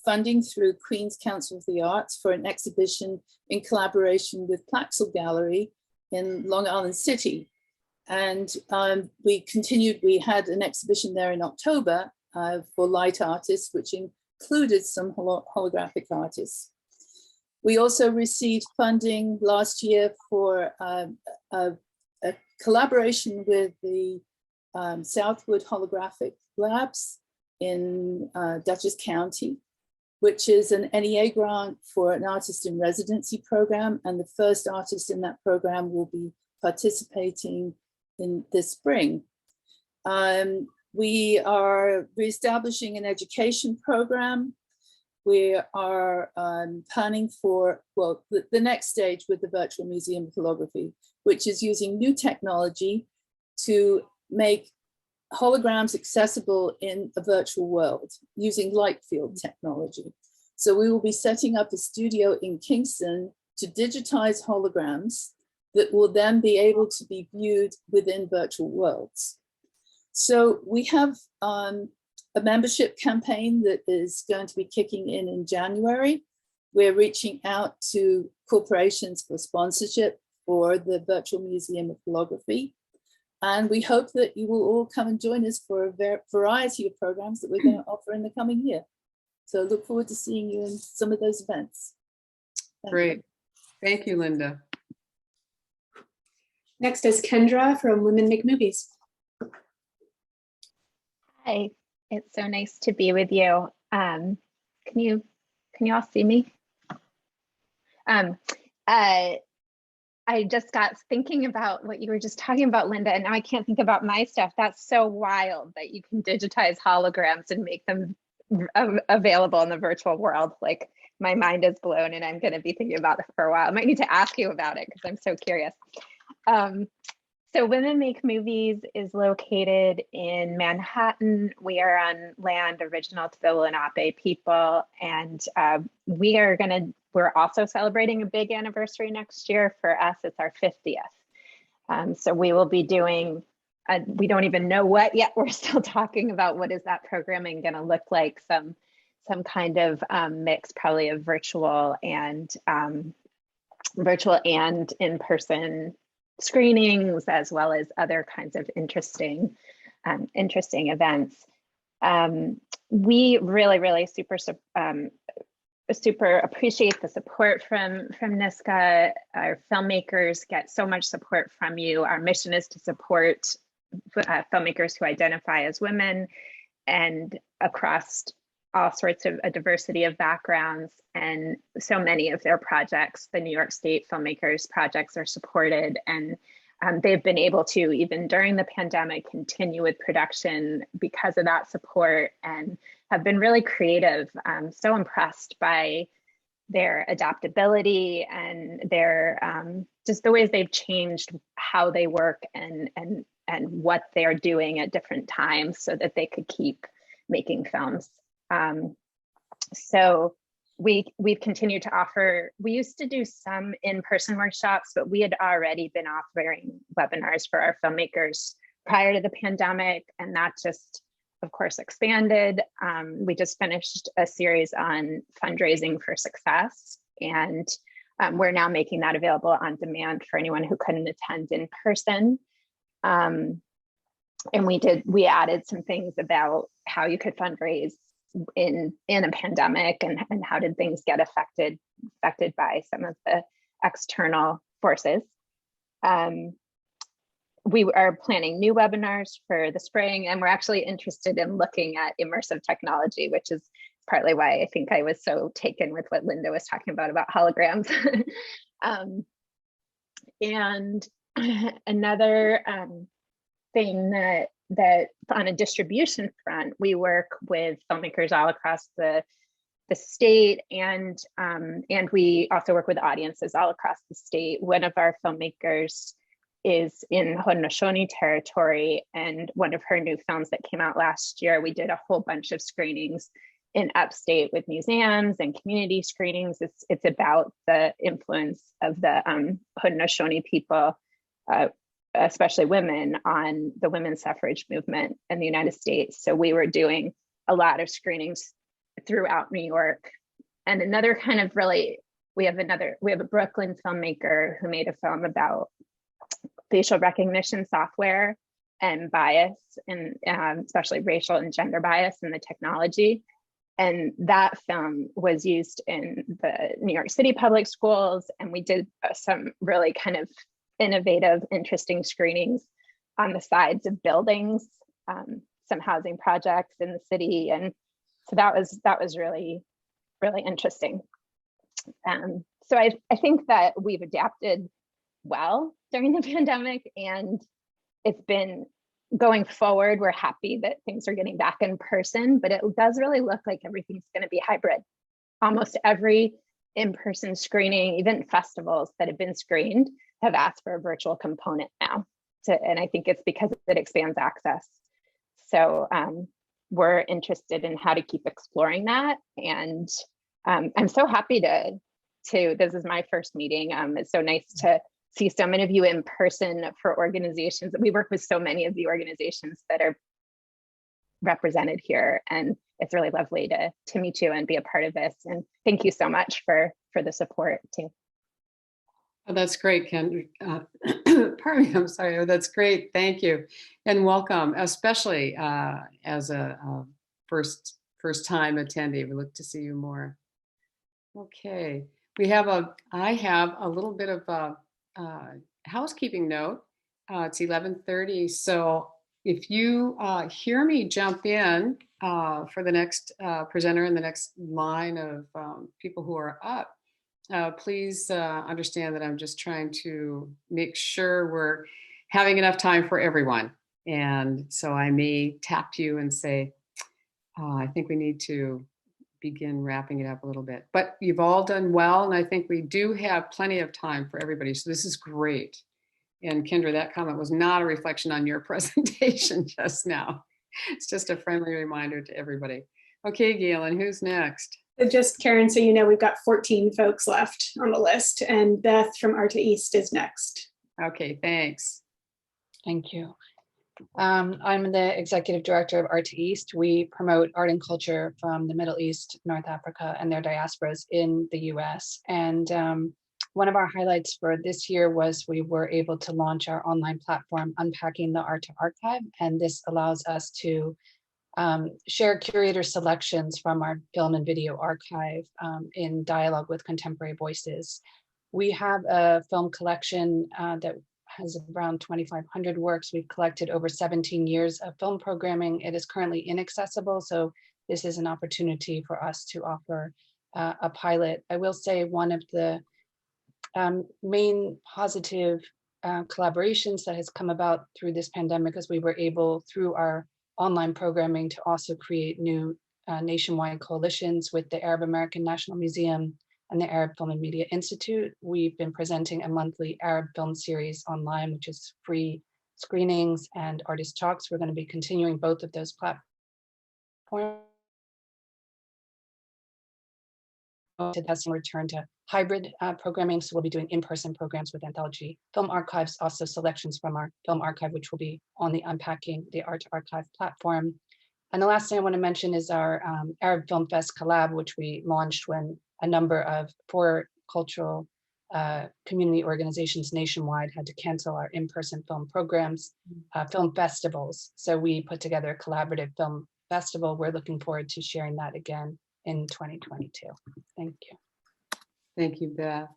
funding through Queen's Council of the Arts for an exhibition in collaboration with Plaxel Gallery in Long Island City. And we had an exhibition there in October for light artists, which included some holographic artists. We also received funding last year for a collaboration with the Southwood Holographic Labs in Dutchess County, which is an NEA grant for an artist in residency program. And the first artist in that program will be participating in this spring. We are reestablishing an education program. We are planning for, well, the next stage with the Virtual Museum of Holography, which is using new technology to make holograms accessible in a virtual world using light field technology. So we will be setting up a studio in Kingston to digitize holograms that will then be able to be viewed within virtual worlds. So we have a membership campaign that is going to be kicking in January. We're reaching out to corporations for sponsorship for the Virtual Museum of Holography. And we hope that you will all come and join us for a variety of programs that we're going to offer in the coming year. So look forward to seeing you in some of those events. Great. Thank you, Linda. Next is Kendra from Women Make Movies. Hi, it's so nice to be with you. Can you all see me? I just got thinking about what you were just talking about, Linda, and now I can't think about my stuff. That's so wild that you can digitize holograms and make them available in the virtual world. Like, my mind is blown, and I'm going to be thinking about it for a while. I might need to ask you about it because I'm so curious. So Women Make Movies is located in Manhattan. We are on land original to the Lenape people, and we're also celebrating a big anniversary next year. For us, it's our 50th. So we will be doing, we don't even know what yet. We're still talking about what is that programming going to look like. Some kind of mix, probably of virtual and in-person screenings, as well as other kinds of interesting events. We really super appreciate the support from NYSCA. Our filmmakers get so much support from you. Our mission is to support filmmakers who identify as women and across all sorts of a diversity of backgrounds, and so many of their projects, the New York State filmmakers projects, are supported, and they've been able to, even during the pandemic, continue with production because of that support, and have been really creative. I'm so impressed by their adaptability and their just the ways they've changed how they work and what they're doing at different times so that they could keep making films. So we've continued to offer, we used to do some in-person workshops, but we had already been offering webinars for our filmmakers prior to the pandemic, and that just, of course, expanded. We just finished a series on fundraising for success, and we're now making that available on demand for anyone who couldn't attend in person. And we added some things about how you could fundraise in a pandemic, and how did things get affected by some of the external forces. We are planning new webinars for the spring, and we're actually interested in looking at immersive technology, which is partly why I think I was so taken with what Linda was talking about holograms. And another thing that on a distribution front, we work with filmmakers all across the state, and we also work with audiences all across the state. One of our filmmakers is in Haudenosaunee territory, and one of her new films that came out last year, we did a whole bunch of screenings in upstate with museums and community screenings. It's about the influence of the Haudenosaunee people, especially women, on the women's suffrage movement in the United States. So we were doing a lot of screenings throughout New York. And another kind of really, we have a Brooklyn filmmaker who made a film about facial recognition software and bias, and especially racial and gender bias in the technology. And that film was used in the New York City public schools. And we did some really kind of innovative, interesting screenings on the sides of buildings, some housing projects in the city. And so that was really, really interesting. So I think that we've adapted well during the pandemic, and it's been going forward. We're happy that things are getting back in person, but it does really look like everything's going to be hybrid. Almost every in-person screening, even festivals that have been screened, have asked for a virtual component now. And I think it's because it expands access. So we're interested in how to keep exploring that. And I'm so happy to, this is my first meeting. It's so nice to see so many of you in person for organizations. We work with so many of the organizations that are represented here. And it's really lovely to meet you and be a part of this. And thank you so much for the support too. Oh, that's great, Ken. Pardon me, I'm sorry. Oh, that's great. Thank you. And welcome, especially as a first time attendee. We look to see you more. Okay. I have a little bit of a housekeeping note. It's 11:30. So if you hear me jump in for the next presenter in the next line of people who are up, please understand that I'm just trying to make sure we're having enough time for everyone. And so I may tap you and say, I think we need to begin wrapping it up a little bit. But you've all done well, and I think we do have plenty of time for everybody. So this is great. And Kendra, that comment was not a reflection on your presentation just now. It's just a friendly reminder to everybody. Okay, Galen, who's next? Just Karen, so you know, we've got 14 folks left on the list, and Beth from Arta East is next. Okay, thanks. Thank you. I'm the executive director of Arta East. We promote art and culture from the Middle East, North Africa, and their diasporas in the US. And one of our highlights for this year was we were able to launch our online platform, Unpacking the Arta Archive. And this allows us to share curator selections from our film and video archive in dialogue with contemporary voices. We have a film collection that has around 2,500 works. We've collected over 17 years of film programming. It is currently inaccessible, so this is an opportunity for us to offer a pilot. I will say one of the main positive collaborations that has come about through this pandemic is we were able, through our online programming, to also create new nationwide coalitions with the Arab American National Museum and the Arab Film and Media Institute. We've been presenting a monthly Arab film series online, which is free screenings and artist talks. We're going to be continuing both of those platforms. To testing return to hybrid programming. So we'll be doing in-person programs with Anthology Film Archives, also selections from our film archive, which will be on the Unpacking the Art Archive platform. And the last thing I want to mention is our Arab Film Fest collab, which we launched when a number of 4 cultural community organizations nationwide had to cancel our in-person film programs, film festivals. So we put together a collaborative film festival. We're looking forward to sharing that again in 2022. Thank you. Thank you, Beth.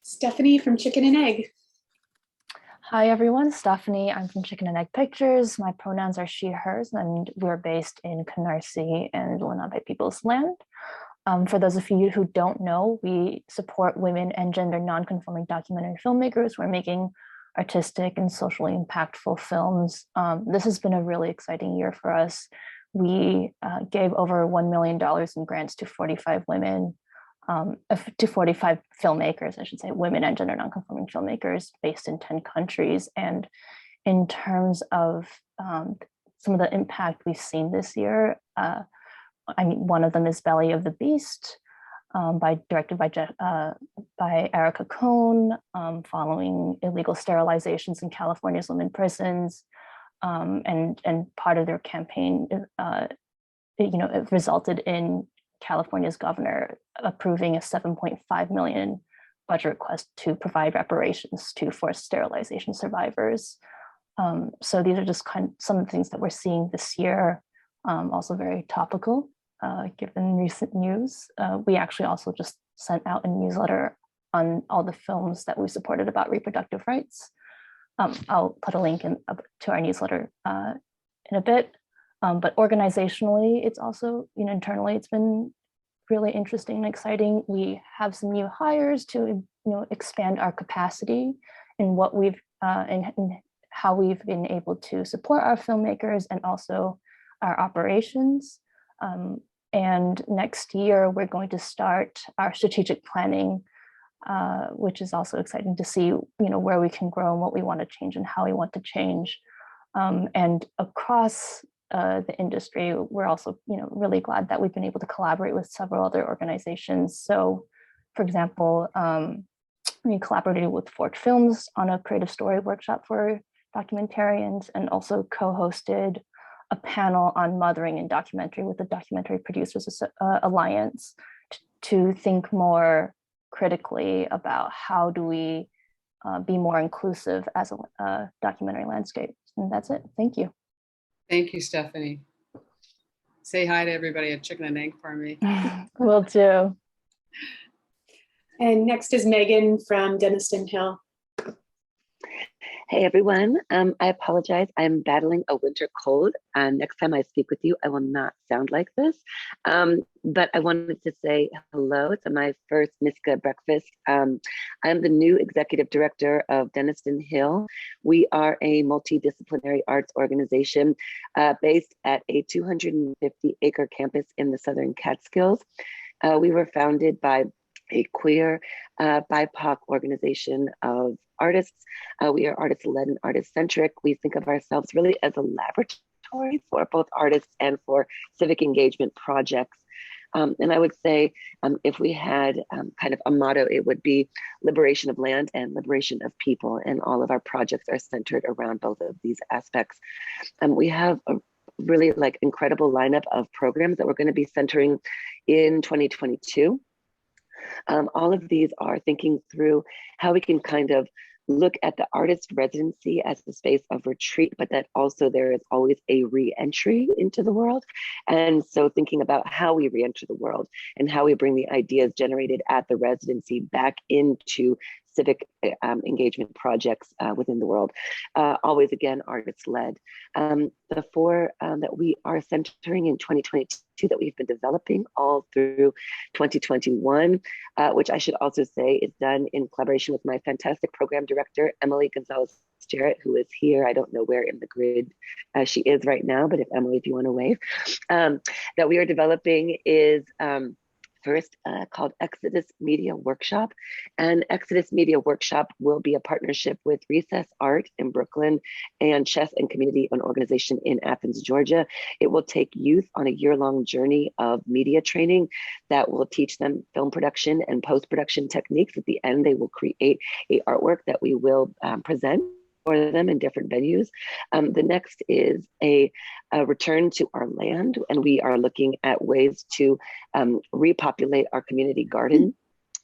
Stephanie from Chicken and Egg. Hi everyone, Stephanie. I'm from Chicken and Egg Pictures. My pronouns are she, hers, and we're based in Canarsie and Lenape People's Land. For those of you who don't know, we support women and gender non-conforming documentary filmmakers. We're making artistic and socially impactful films. This has been a really exciting year for us. We gave over $1 million in grants to 45 women. to 45 filmmakers, I should say, women and gender nonconforming filmmakers based in 10 countries. And in terms of some of the impact we've seen this year, I mean, one of them is Belly of the Beast, directed by Erica Cohn, following illegal sterilizations in California's women prisons, and part of their campaign, it resulted in California's governor approving a $7.5 million budget request to provide reparations to forced sterilization survivors. So these are just some of the things that we're seeing this year, also very topical, given recent news. We actually also just sent out a newsletter on all the films that we supported about reproductive rights. I'll put a link to our newsletter in a bit. But organizationally, it's also, internally, it's been really interesting and exciting. We have some new hires to, expand our capacity in what we've, and how we've been able to support our filmmakers and also our operations. And next year, we're going to start our strategic planning, which is also exciting to see, where we can grow and what we want to change and how we want to change. And across the industry, we're also, really glad that we've been able to collaborate with several other organizations. So, for example, we collaborated with Forge Films on a creative story workshop for documentarians, and also co-hosted a panel on mothering in documentary with the Documentary Producers Alliance to think more critically about how do we be more inclusive as a documentary landscape. And that's it. Thank you. Thank you, Stephanie. Say hi to everybody at Chicken and Egg for me. Will do. And next is Megan from Denniston Hill. Hey everyone, I apologize. I'm battling a winter cold. Next time I speak with you, I will not sound like this. But I wanted to say hello to my first NYSCA breakfast. I'm the new executive director of Denniston Hill. We are a multidisciplinary arts organization based at a 250-acre campus in the Southern Catskills. We were founded by a queer BIPOC organization of artists. We are artist-led and artist-centric. We think of ourselves really as a laboratory for both artists and for civic engagement projects. And I would say if we had kind of a motto, it would be liberation of land and liberation of people. And all of our projects are centered around both of these aspects. We have a really incredible lineup of programs that we're going to be centering in 2022. All of these are thinking through how we can kind of look at the artist residency as a space of retreat, but that also there is always a re-entry into the world. And so thinking about how we re-enter the world and how we bring the ideas generated at the residency back into civic engagement projects within the world. Always, again, artist-led. The four that we are centering in 2022 that we've been developing all through 2021, which I should also say is done in collaboration with my fantastic program director, Emily Gonzalez-Jarrett, who is here. I don't know where in the grid she is right now, but if Emily, if you want to wave, that we are developing is first called Exodus Media Workshop. And Exodus Media Workshop will be a partnership with Recess Art in Brooklyn and Chess and Community, an organization in Athens, Georgia. It will take youth on a year-long journey of media training that will teach them film production and post-production techniques. At the end, they will create a artwork that we will present for them in different venues. The next is a return to our land, and we are looking at ways to repopulate our community garden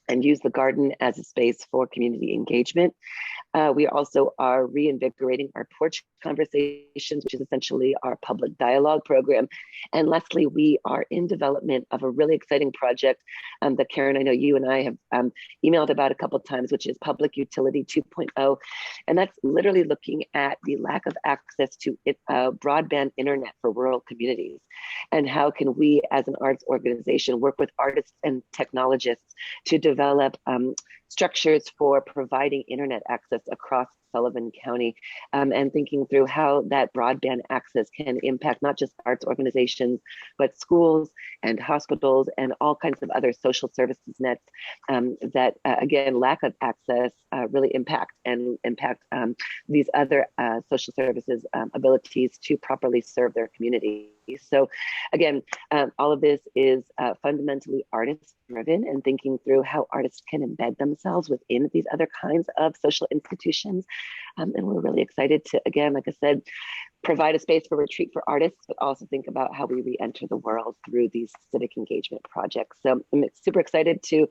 and use the garden as a space for community engagement. We also are reinvigorating our porch conversations, which is essentially our public dialogue program. And lastly, we are in development of a really exciting project that Karen, I know you and I have emailed about a couple of times, which is Public Utility 2.0. And that's literally looking at the lack of access to broadband internet for rural communities. And how can we as an arts organization work with artists and technologists to develop structures for providing internet access across Sullivan County, and thinking through how that broadband access can impact not just arts organizations, but schools and hospitals and all kinds of other social services nets that, again, lack of access really impact these other social services abilities to properly serve their community. So again, all of this is fundamentally artist driven, and thinking through how artists can embed themselves within these other kinds of social institutions. And we're really excited to, again, like I said, provide a space for retreat for artists, but also think about how we re-enter the world through these civic engagement projects. So I'm super excited to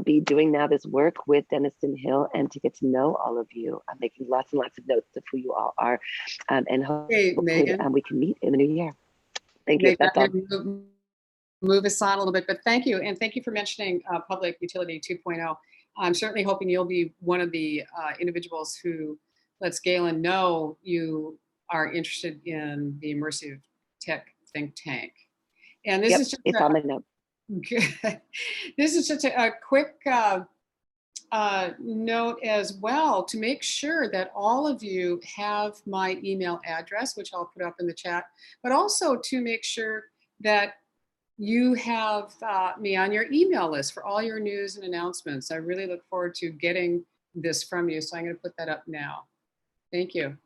be doing now this work with Denniston Hill and to get to know all of you. I'm making lots and lots of notes of who you all are, and hopefully we can meet in the new year. Thank you. That's all. Move us on a little bit, but thank you. And thank you for mentioning Public Utility 2.0. I'm certainly hoping you'll be one of the individuals who lets Galen know you are interested in the immersive tech think tank. And this is just it's on my note. This is just a quick note as well to make sure that all of you have my email address, which I'll put up in the chat, but also to make sure that you have me on your email list for all your news and announcements. I really look forward to getting this from you. So I'm going to put that up now. Thank you.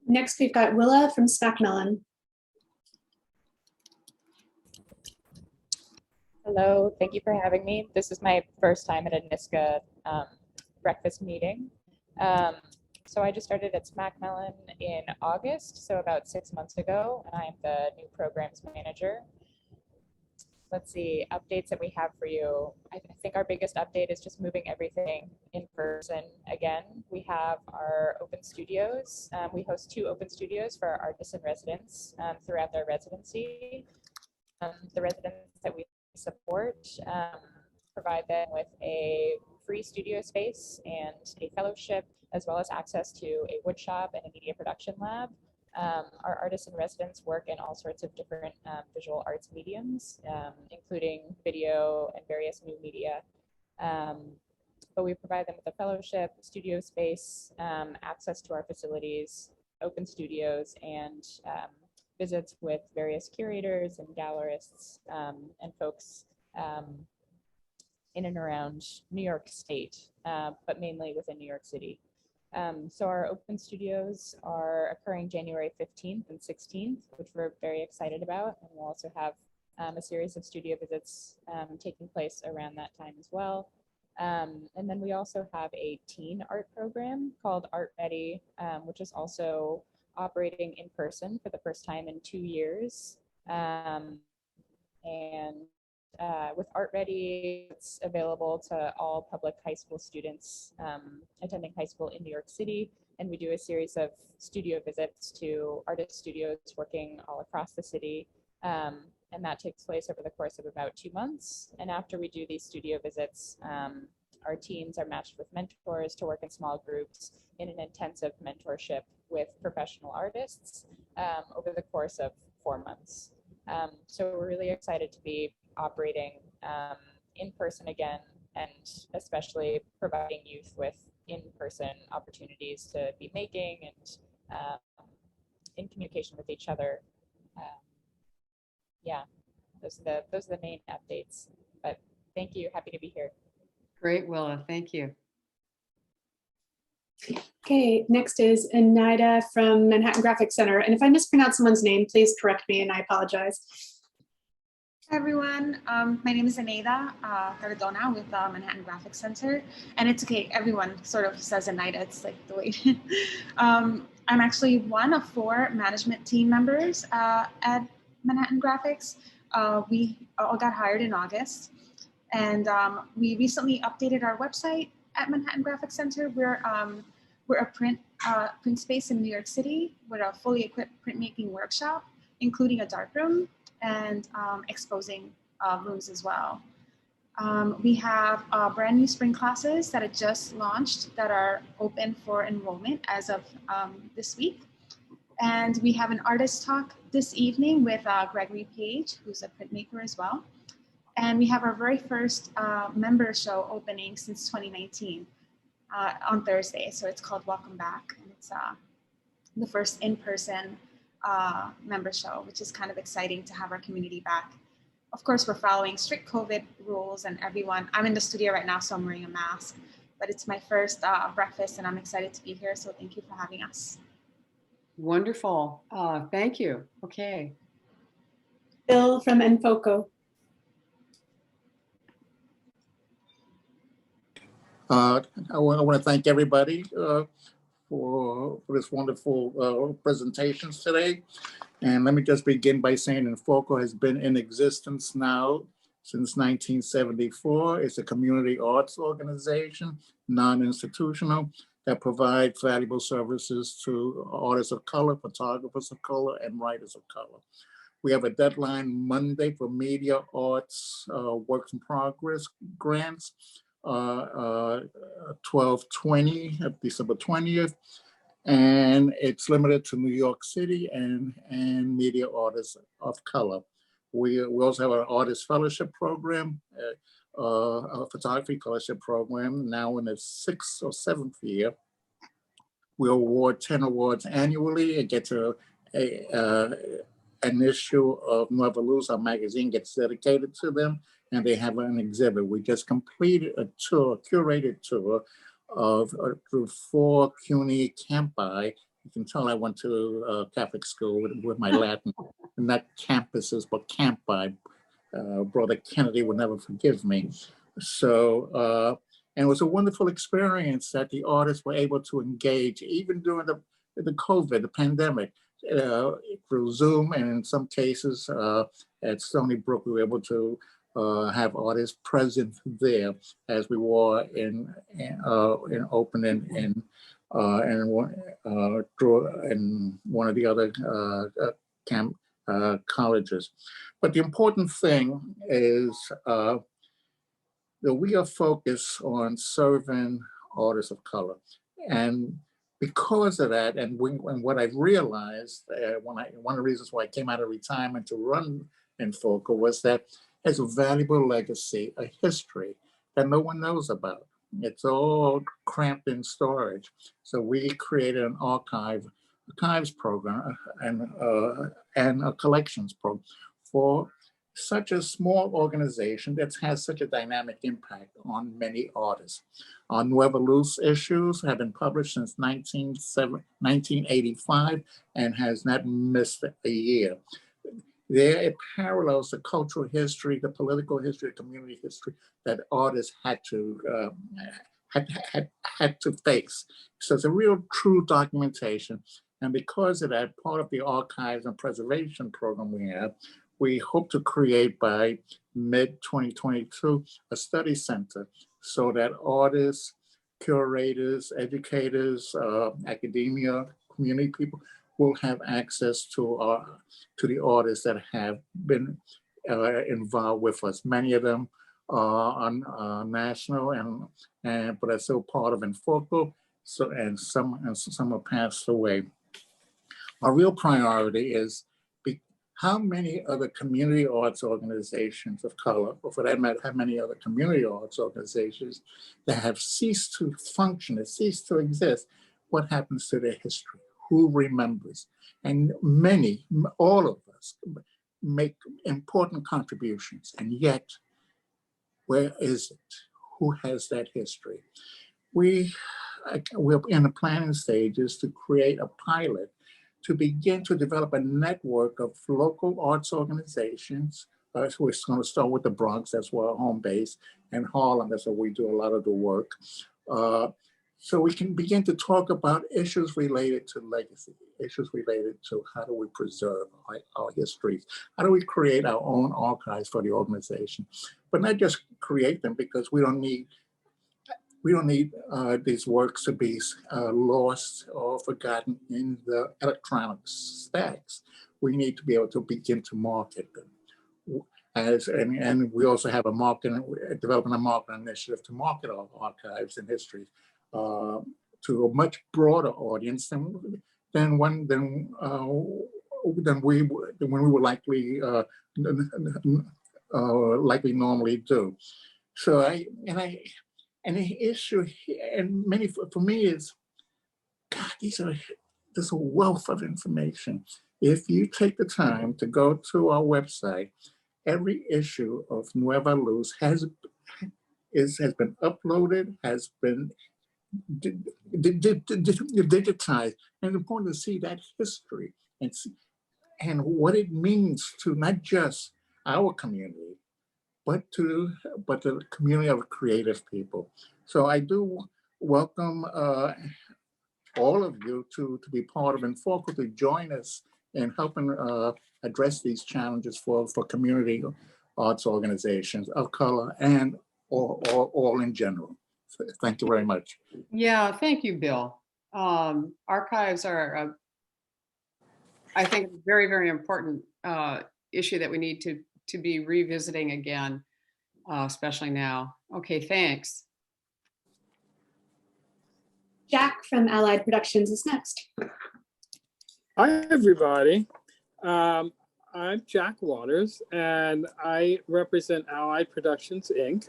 Next, we've got Willa from Macmillan. Hello, thank you for having me. This is my first time at a NYSCA breakfast meeting. So I just started at Macmillan in August, so about 6 months ago, and I am the new programs manager. Let's see, updates that we have for you. I think our biggest update is just moving everything in person again. We have our open studios. We host 2 open studios for our artists and residents throughout their residency. The residents that we support provide them with a free studio space and a fellowship, as well as access to a wood shop and a media production lab. Our artists and residents work in all sorts of different visual arts mediums, including video and various new media. But we provide them with a fellowship, studio space, access to our facilities, open studios, and visits with various curators and gallerists and folks in and around New York State, but mainly within New York City. So our open studios are occurring January 15th and 16th, which we're very excited about. And we'll also have a series of studio visits taking place around that time as well. And then we also have a teen art program called Art Ready, which is also operating in person for the first time in 2 years. With Art Ready, it's available to all public high school students attending high school in New York City. And we do a series of studio visits to artist studios working all across the city. And that takes place over the course of about 2 months. And after we do these studio visits, our teams are matched with mentors to work in small groups in an intensive mentorship with professional artists over the course of 4 months. So we're really excited to be operating in person again, and especially providing youth with in-person opportunities to be making and in communication with each other. Yeah, those are the main updates. But thank you, happy to be here. Great, Willa, thank you. Okay, next is Anida from Manhattan Graphic Center. And if I mispronounce someone's name, please correct me, and I apologize. Hi everyone, my name is Anida Cardona with Manhattan Graphic Center, and it's okay, everyone sort of says Anida, it's like the way. I'm actually one of 4 management team members at Manhattan Graphics. We all got hired in August, and we recently updated our website at Manhattan Graphic Center. We're a print space in New York City with a fully equipped printmaking workshop, including a darkroom and exposing rooms as well. We have brand new spring classes that have just launched that are open for enrollment as of this week. And we have an artist talk this evening with Gregory Page, who's a printmaker as well. And we have our very first member show opening since 2019. on Thursday. So it's called Welcome Back. And it's the first in-person member show, which is kind of exciting to have our community back. Of course, we're following strict COVID rules and everyone. I'm in the studio right now, so I'm wearing a mask, but it's my first breakfast and I'm excited to be here. So thank you for having us. Wonderful. Thank you. Okay. Bill from Enfoco. I want to thank everybody for this wonderful presentations today. And let me just begin by saying Enfoco has been in existence now since 1974. It's a community arts organization, non-institutional, that provides valuable services to artists of color, photographers of color, and writers of color. We have a deadline Monday for media arts works in progress grants, 12/20, December 20th. And it's limited to New York City and media artists of color. We also have an artist fellowship program, a photography fellowship program, now in its 6th or 7th year. We award 10 awards annually and get to an issue of Nueva Luz, our magazine, gets dedicated to them, and they have an exhibit. We just completed a tour, curated tour of through 4 CUNY campi. You can tell I went to Catholic school with my Latin, not campuses, but campi. Brother Kennedy would never forgive me. So, and it was a wonderful experience that the artists were able to engage, even during the COVID, the pandemic, through Zoom, and in some cases at Stony Brook, we were able to have artists present there as we were in opening in one of the other colleges. But the important thing is that we are focused on serving artists of color. And because of that, and what I've realized, one of the reasons why I came out of retirement to run Enfoco was that has a valuable legacy, a history that no one knows about. It's all cramped in storage. So we created an archives program and a collections program for such a small organization that has such a dynamic impact on many artists. Our Nueva Luz issues have been published since 1985 and has not missed a year. There it parallels the cultural history, the political history, community history that artists had to face. So it's a real true documentation. And because of that, part of the archives and preservation program we hope to create by mid-2022 a study center so that artists, curators, educators, academia, community people will have access to the artists that have been involved with us. Many of them are national but are still part of Enfoco. So and some have passed away. Our real priority is how many other community arts organizations of color, or for that matter, how many other community arts organizations that have ceased to function, that ceased to exist, what happens to their history? Who remembers? And many, all of us, make important contributions, and yet, where is it? Who has that history? We're in the planning stages to create a pilot to begin to develop a network of local arts organizations. So we're going to start with the Bronx, that's where our home base, and Harlem, that's where we do a lot of the work. So we can begin to talk about issues related to legacy, issues related to how do we preserve our histories, how do we create our own archives for the organization, but not just create them because we don't need these works to be lost or forgotten in the electronic stacks. We need to be able to begin to market them. And we also have developing a marketing initiative to market our archives and histories to a much broader audience than we would likely normally do. So And the issue here, and many for me is, God, there's a wealth of information. If you take the time to go to our website, every issue of Nueva Luz has been uploaded, has been digitized, and it's important to see that history and what it means to not just our community, but the community of creative people. So I do welcome all of you to be part of and to join us in helping address these challenges for community arts organizations of color and all in general. So thank you very much. Yeah, thank you, Bill. Archives are, I think, a very, very important issue that we need to be revisiting again, especially now. Okay, thanks. Jack from Allied Productions is next. Hi, everybody. I'm Jack Waters, and I represent Allied Productions, Inc.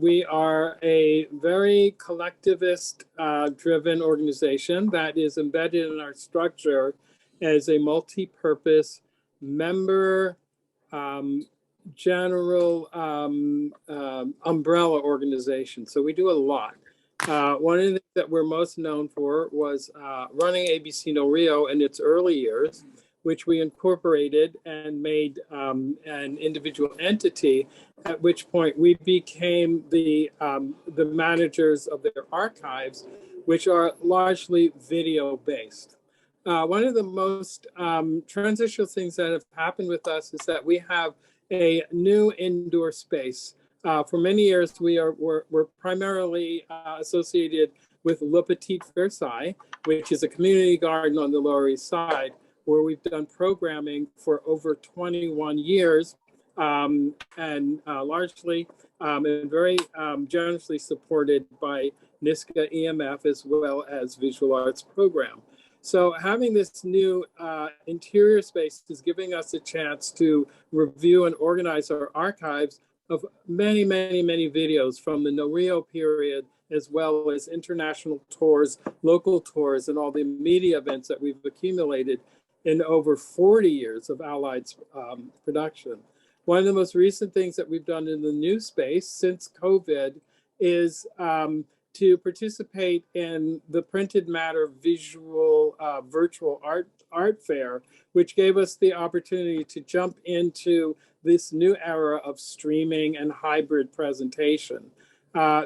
We are a very collectivist-driven organization that is embedded in our structure as a multi-purpose member general umbrella organization. So we do a lot. One of the things that we're most known for was running ABC No Rio in its early years, which we incorporated and made an individual entity, at which point we became the managers of their archives, which are largely video-based. One of the most transitional things that have happened with us is that we have a new indoor space. For many years, we're primarily associated with Le Petit Versailles, which is a community garden on the Lower East Side, where we've done programming for over 21 years, and largely and very generously supported by NYSCA EMF as well as Visual Arts Program. So having this new interior space is giving us a chance to review and organize our archives of many, many, many videos from the No Rio period, as well as international tours, local tours, and all the media events that we've accumulated in over 40 years of Allied's production. One of the most recent things that we've done in the new space since COVID is to participate in the Printed Matter Visual Virtual Art Fair, which gave us the opportunity to jump into this new era of streaming and hybrid presentation.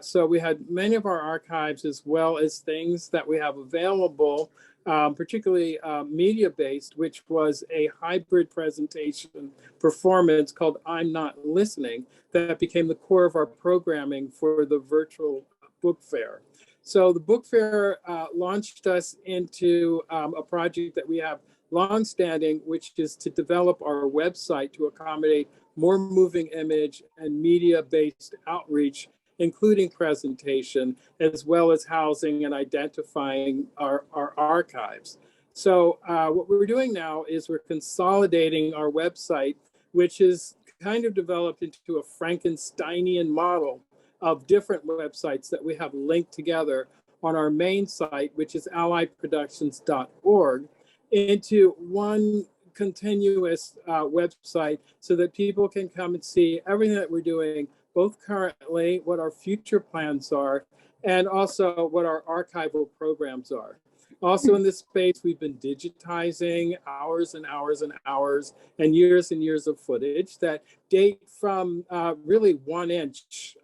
So we had many of our archives as well as things that we have available, particularly media-based, which was a hybrid presentation performance called I'm Not Listening that became the core of our programming for the virtual book fair. So the book fair launched us into a project that we have longstanding, which is to develop our website to accommodate more moving image and media-based outreach, including presentation, as well as housing and identifying our archives. So what we're doing now is we're consolidating our website, which is kind of developed into a Frankensteinian model of different websites that we have linked together on our main site, which is alliedproductions.org, into one continuous website so that people can come and see everything that we're doing, both currently, what our future plans are, and also what our archival programs are. Also in this space, we've been digitizing hours and hours and hours and years of footage that date from really 1-inch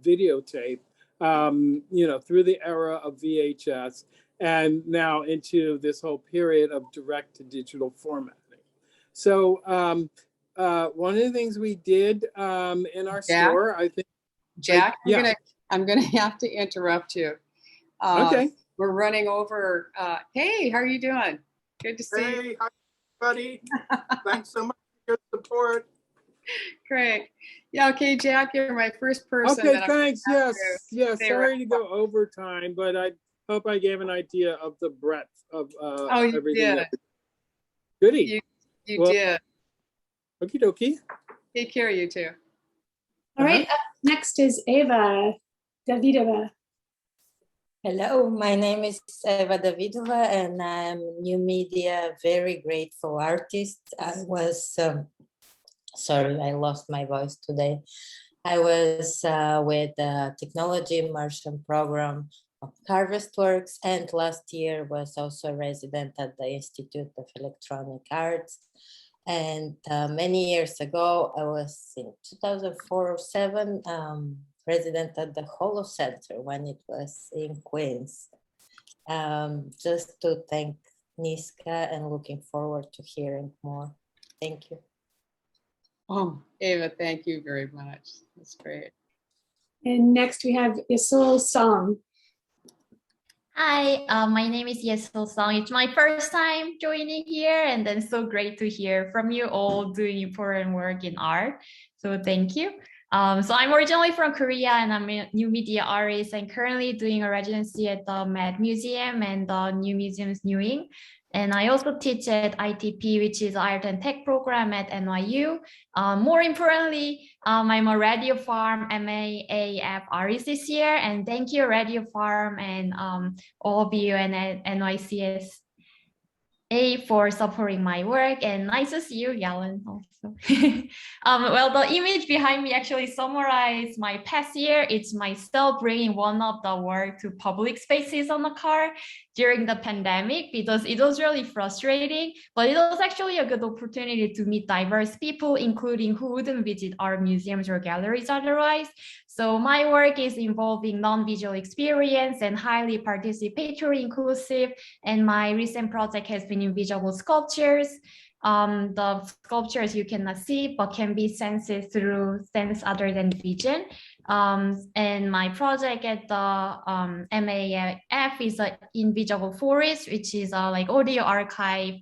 videotape, through the era of VHS and now into this whole period of direct to digital formatting. So one of the things we did in our store, I think. Jack, I'm gonna have to interrupt you. Okay. We're running over. Hey, how are you doing? Good to see you. Hey, hi, everybody. Thanks so much for your support. Great. Yeah, okay, Jack, you're my first person. Okay, thanks. Yes. Sorry to go over time, but I hope I gave an idea of the breadth of everything. Did. Goody. You did. Okie dokie. Take care, you two. All right, up next is Ava. Davidova. Hello, my name is Eva Davidova, and I'm new media very grateful artist. I was sorry, I lost my voice today. I was with the technology immersion program of HarvestWorks, and last year was also a resident at the Institute of Electronic Arts. And many years ago, I was in 2004 or 7, resident at the Holo Center when it was in Queens. Just to thank NYSCA and looking forward to hearing more. Thank you. Oh, Ava, thank you very much. That's great. And next we have Isul Song. Hi, my name is Yesel Song. It's my first time joining here, and then so great to hear from you all doing important work in art. So thank you. So I'm originally from Korea, and I'm a new media artist and currently doing a residency at the Met Museum and the New Museums Newing. And I also teach at ITP, which is Art and Tech program at NYU. More importantly, I'm a Radio Farm MAAF artist this year. And thank you, Radio Farm, and all of you and at NYCSA for supporting my work. And nice to see you, Yalen, also. Well, the image behind me actually summarizes my past year. It's myself bringing one of the work to public spaces on the car during the pandemic, because it was really frustrating, but it was actually a good opportunity to meet diverse people, including who wouldn't visit our museums or galleries otherwise. So my work is involving non-visual experience and highly participatory, inclusive, and my recent project has been invisible sculptures. The sculptures you cannot see, but can be sensed through sense other than vision. And my project at the MAF is an invisible forest, which is a like audio archive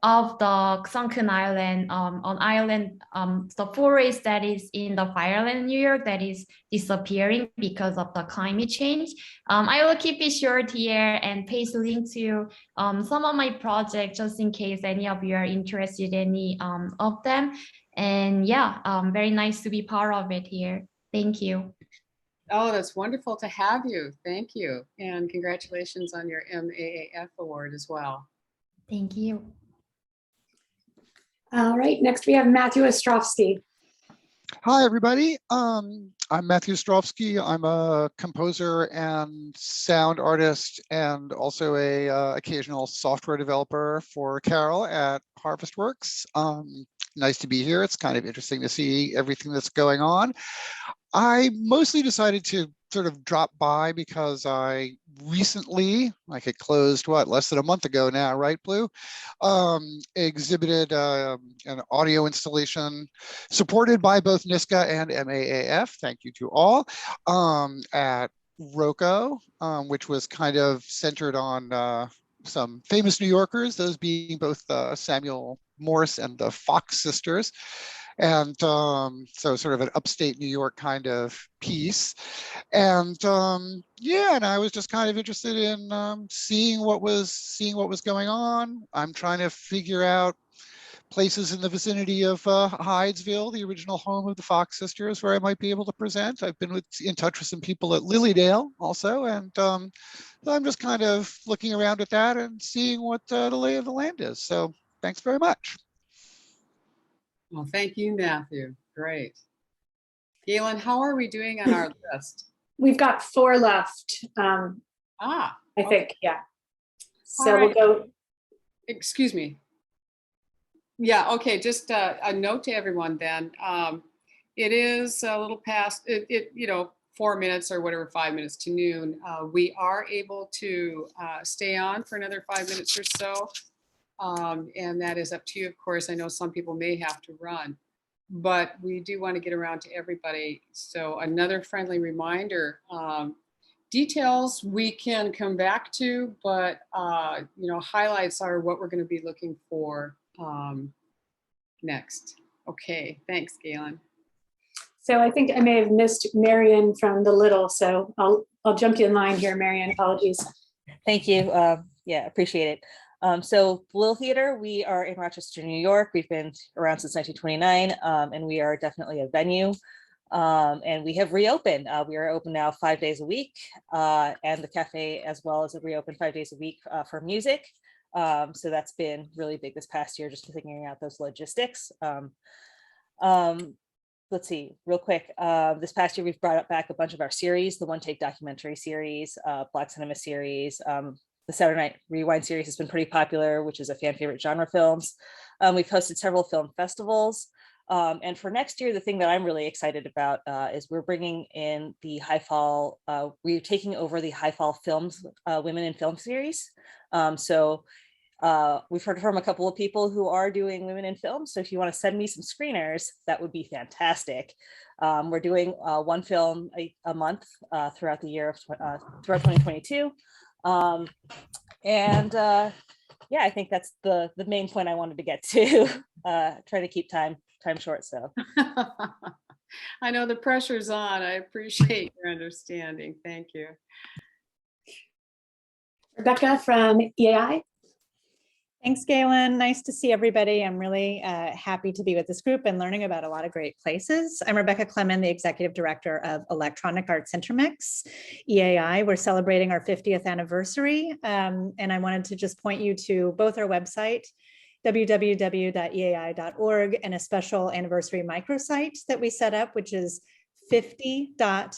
of the sunken island on island, the forest that is in the Fireland, New York, that is disappearing because of the climate change. I will keep it short here and paste a link to some of my projects just in case any of you are interested in any of them. And yeah, very nice to be part of it here. Thank you. Oh, that's wonderful to have you. Thank you. And congratulations on your MAAF award as well. Thank you. All right, next we have Matthew Ostrovsky. Hi, everybody. I'm Matthew Ostrovsky. I'm a composer and sound artist and also a occasional software developer for Carol at HarvestWorks. Nice to be here. It's kind of interesting to see everything that's going on. I mostly decided to sort of drop by because I recently, like it closed, what, less than a month ago now, right, Blue? Exhibited an audio installation supported by both NYSCA and MAAF, thank you to all, at Roco, which was kind of centered on some famous New Yorkers, those being both Samuel Morse and the Fox sisters. And so sort of an upstate New York kind of piece. And yeah, and I was just kind of interested in seeing what was going on. I'm trying to figure out places in the vicinity of Hydesville, the original home of the Fox sisters, where I might be able to present. I've been in touch with some people at Lilydale also, and so I'm just kind of looking around at that and seeing what the lay of the land is. So thanks very much. Well, thank you, Matthew. Great. Galen, how are we doing on our list? We've got 4 left. I think, yeah. So right. We'll go. Excuse me. Yeah, okay, just a note to everyone then. It is a little past, you know, 4 minutes or whatever, 5 minutes to noon. We are able to stay on for another 5 minutes or so. And that is up to you, of course. I know some people may have to run, but we do want to get around to everybody. So another friendly reminder, details we can come back to, but you know, highlights are what we're going to be looking for next. Okay, thanks, Galen. So I think I may have missed Marion from the Little, so I'll jump you in line here, Marion. Apologies. Thank you. Yeah, appreciate it. So Little Theater, we are in Rochester, New York. We've been around since 1929, and we are definitely a venue. And we have reopened. We are open now 5 days a week, and the cafe as well as reopened 5 days a week for music. So that's been really big this past year, just figuring out those logistics. Let's see, real quick. This past year, we've brought back a bunch of our series, the One Take documentary series, Black Cinema series. The Saturday Night Rewind series has been pretty popular, which is a fan favorite genre films. We've hosted several film festivals. And for next year, the thing that I'm really excited about is we're bringing in the Highfall, we're taking over the Highfall Films Women in Film series. We've heard from a couple of people who are doing women in film. So if you want to send me some screeners, that would be fantastic. We're doing one film a month throughout the year of throughout 2022. Yeah, I think that's the main point I wanted to get to. Try to keep time short. So I know the pressure's on. I appreciate your understanding. Thank you. Rebecca from EAI. Thanks, Galen. Nice to see everybody. I'm really happy to be with this group and learning about a lot of great places. I'm Rebecca Clement, the Executive Director of Electronic Arts Intermix, EAI. We're celebrating our 50th anniversary. And I wanted to just point you to both our website, www.eai.org, and a special anniversary microsite that we set up, which is 50.eai.org.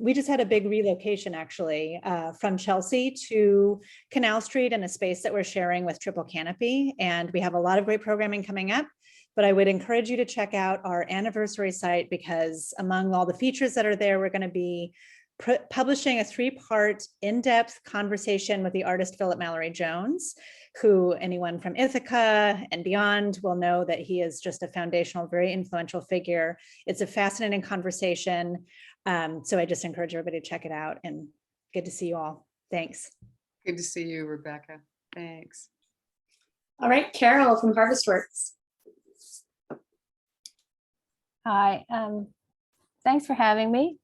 We just had a big relocation actually from Chelsea to Canal Street in a space that we're sharing with Triple Canopy. And we have a lot of great programming coming up, but I would encourage you to check out our anniversary site because among all the features that are there, we're going to be publishing a 3-part in-depth conversation with the artist Philip Mallory Jones, who anyone from Ithaca and beyond will know that he is just a foundational, very influential figure. It's a fascinating conversation. So I just encourage everybody to check it out and good to see you all. Thanks. Good to see you, Rebecca. Thanks. All right, Carol from HarvestWorks. Hi, thanks for having me.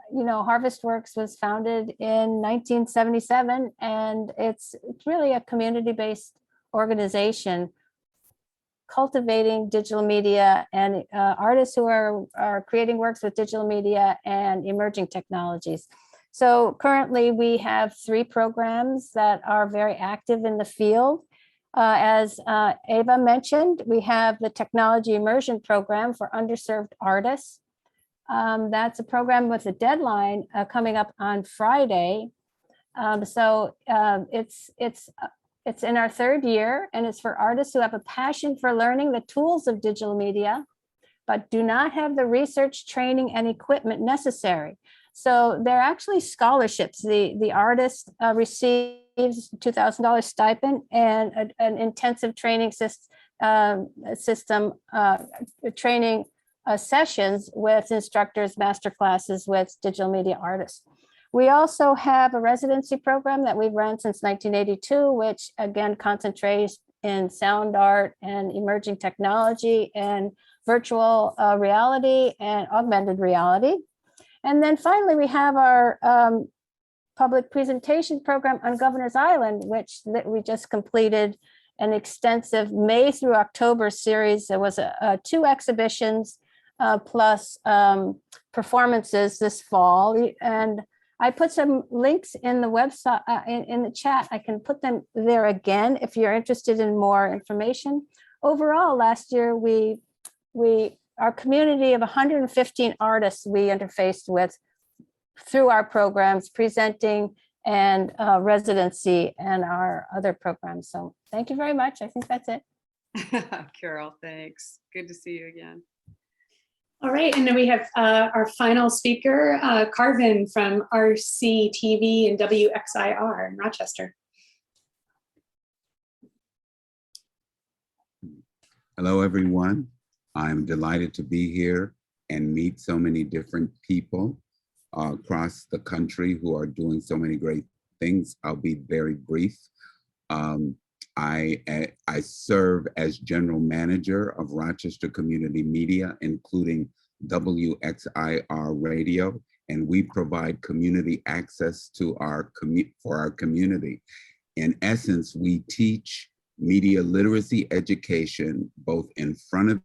You know, HarvestWorks was founded in 1977, and it's really a community-based organization cultivating digital media and artists who are creating works with digital media and emerging technologies. So currently we have 3 programs that are very active in the field. As Ava mentioned, we have the Technology Immersion Program for underserved artists. That's a program with a deadline coming up on Friday. It's in our 3rd year, and it's for artists who have a passion for learning the tools of digital media, but do not have the research, training, and equipment necessary. So they're actually scholarships. The artist receives $2,000 stipend and an intensive training training sessions with instructors, master classes with digital media artists. We also have a residency program that we've run since 1982, which again concentrates in sound art and emerging technology and virtual reality and augmented reality. And then finally, we have our public presentation program on Governor's Island, which we just completed an extensive May through October series. There was 2 exhibitions plus performances this fall. And I put some links in the website, in the chat. I can put them there again if you're interested in more information. Overall, last year, our community of 115 artists we interfaced with through our programs, presenting and residency and our other programs. So thank you very much. I think that's it. Carol, thanks. Good to see you again. All right, and then we have our final speaker, Carvin from RCTV and WXIR in Rochester. Hello, everyone. I'm delighted to be here and meet so many different people across the country who are doing so many great things. I'll be very brief. I serve as general manager of Rochester Community Media, including WXIR Radio, and we provide community access to for our community. In essence, we teach media literacy education, both in front of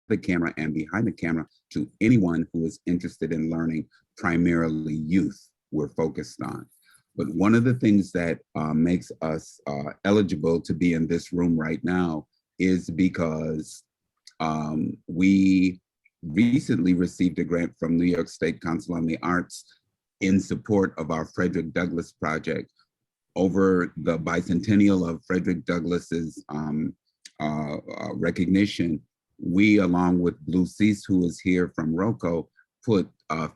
the camera and behind the camera, to anyone who is interested in learning, primarily youth we're focused on. But one of the things that makes us eligible to be in this room right now is because we recently received a grant from New York State Council on the Arts in support of our Frederick Douglass project. Over the bicentennial of Frederick Douglass's recognition, we, along with Blue Cease, who is here from ROCO, put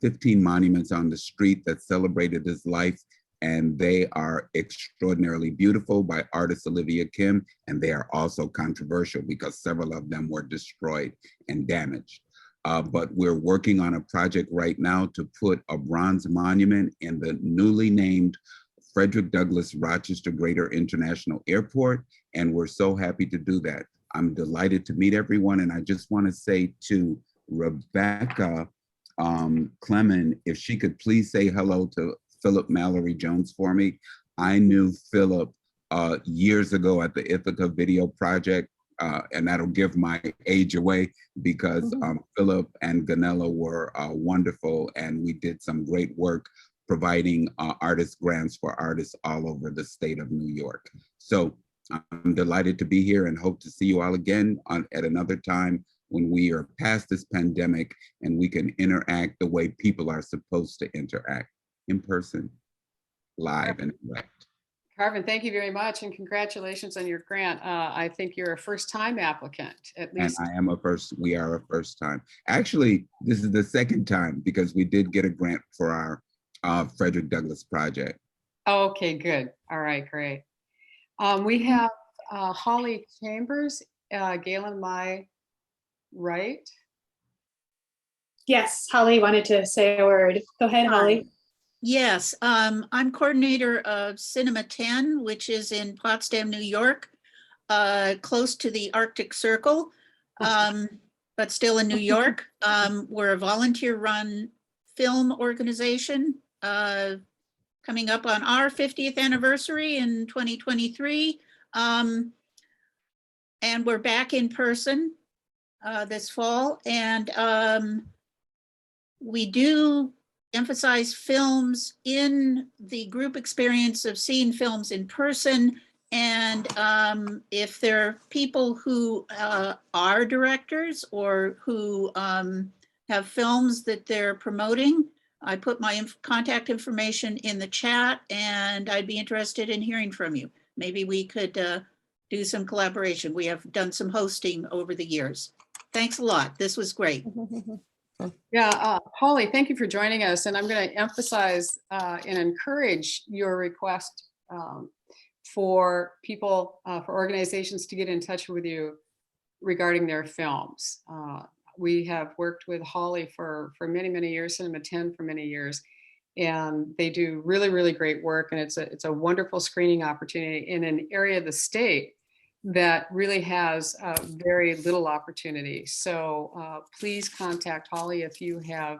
15 monuments on the street that celebrated his life, and they are extraordinarily beautiful, by artist Olivia Kim, and they are also controversial because several of them were destroyed and damaged. But we're working on a project right now to put a bronze monument in the newly named Frederick Douglass Rochester Greater International Airport, and we're so happy to do that. I'm delighted to meet everyone, and I just want to say to Rebecca Clement, if she could please say hello to Philip Mallory Jones for me. I knew Philip years ago at the Ithaca Video Project, and that'll give my age away because Philip and Ganella were wonderful, and we did some great work providing artist grants for artists all over the state of New York. So I'm delighted to be here and hope to see you all again at another time when we are past this pandemic and we can interact the way people are supposed to interact, in person, live, and direct. Carvin, thank you very much, and congratulations on your grant. I think you're a first-time applicant, at least. And I am we are a first time. Actually, this is the second time because we did get a grant for our Frederick Douglass project. Okay, good. All right, great. We have Holly Chambers. Galen, my right? Yes, Holly wanted to say a word. Go ahead, Holly. Yes, I'm coordinator of Cinema 10, which is in Potsdam, New York, close to the Arctic Circle, but still in New York. We're a volunteer-run film organization coming up on our 50th anniversary in 2023. And we're back in person this fall. And we do emphasize films in the group experience of seeing films in person. And if there are people who are directors or who have films that they're promoting, I put my contact information in the chat, and I'd be interested in hearing from you. Maybe we could do some collaboration. We have done some hosting over the years. Thanks a lot. This was great. Yeah, Holly, thank you for joining us. And I'm going to emphasize and encourage your request for people, for organizations to get in touch with you regarding their films. We have worked with Holly for many, many years, Cinema 10 for many years, and they do really, really great work. And it's a wonderful screening opportunity in an area of the state that really has very little opportunity. So please contact Holly if you have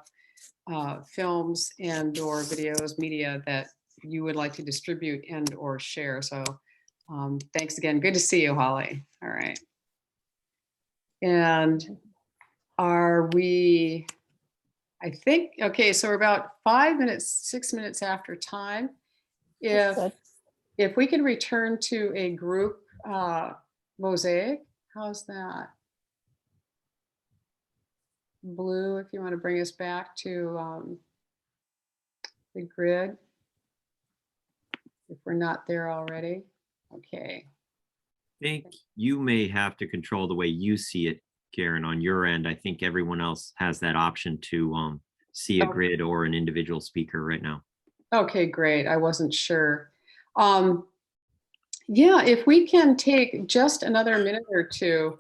films and or videos, media that you would like to distribute and or share. So thanks again. Good to see you, Holly. All right. And are we, I think, okay, so we're about 6 minutes after time. If we can return to a group mosaic, how's that? Blue, if you want to bring us back to the grid, if we're not there already. Okay. I think you may have to control the way you see it, Karen, on your end. I think everyone else has that option to see a grid or an individual speaker right now. Okay, great. I wasn't sure. Yeah, if we can take just another minute or two.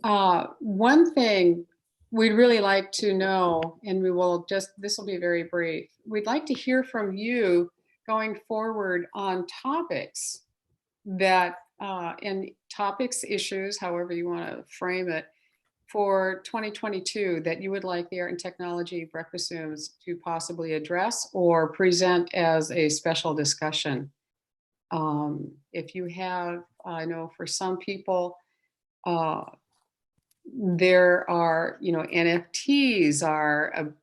One thing we'd really like to know, and we will just, this will be very brief. We'd like to hear from you going forward on topics that, and topics, issues, however you want to frame it, for 2022 that you would like the Art and Technology Breakfast Zooms to possibly address or present as a special discussion. If you have, I know for some people, there are, NFTs are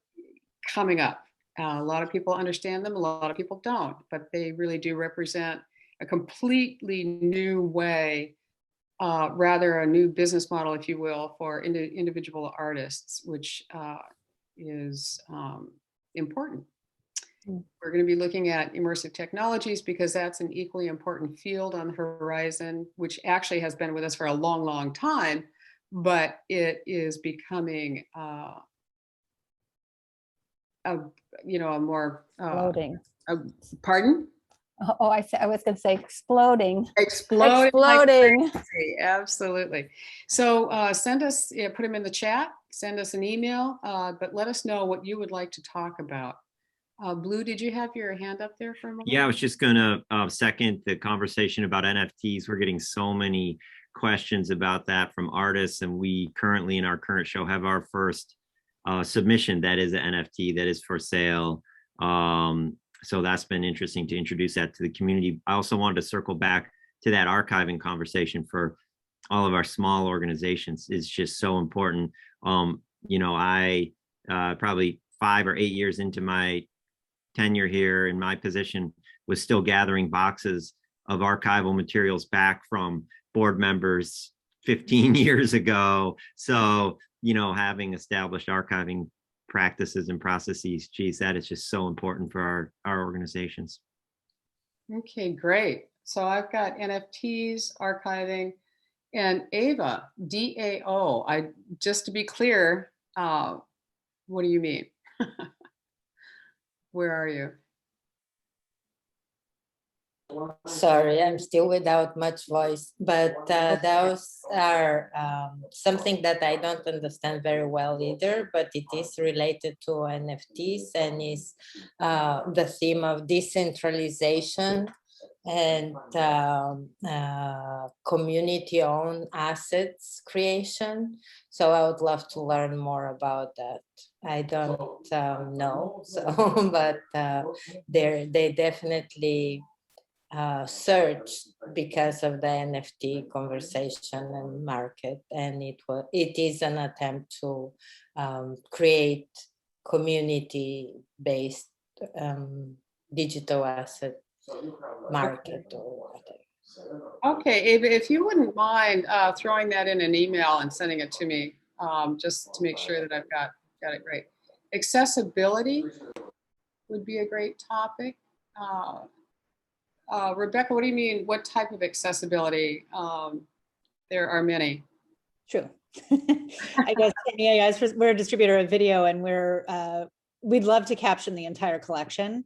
coming up. A lot of people understand them, a lot of people don't, but they really do represent a completely new way, rather a new business model, if you will, for individual artists, which is important. We're going to be looking at immersive technologies because that's an equally important field on the horizon, which actually has been with us for a long, long time, but it is becoming a more Exploding. Pardon? Oh, I was going to say exploding. Exploding. Exploding. Absolutely. So send us, put them in the chat, send us an email, but let us know what you would like to talk about. Blue, did you have your hand up there for a moment? Yeah, I was just going to second the conversation about NFTs. We're getting so many questions about that from artists, and we currently in our current show have our first submission that is an NFT that is for sale. So that's been interesting to introduce that to the community. I also wanted to circle back to that archiving conversation for all of our small organizations. It's just so important. I probably 5 or 8 years into my tenure here in my position was still gathering boxes of archival materials back from board members 15 years ago. So, having established archiving practices and processes, geez, that is just so important for our organizations. Okay, great. So I've got NFTs, archiving, and Ava, DAO. Just to be clear, what do you mean? Where are you? Sorry, I'm still without much voice, but those are something that I don't understand very well either, but it is related to NFTs and is the theme of decentralization and community-owned assets creation. So I would love to learn more about that. I don't know, so but they definitely surged because of the NFT conversation and market, and it is an attempt to create community-based digital asset market or whatever. Okay, Ava, if you wouldn't mind throwing that in an email and sending it to me, just to make sure that I've got it right. Accessibility would be a great topic. Rebecca, what do you mean? What type of accessibility? There are many. True. I guess we're a distributor of video, and we'd love to caption the entire collection,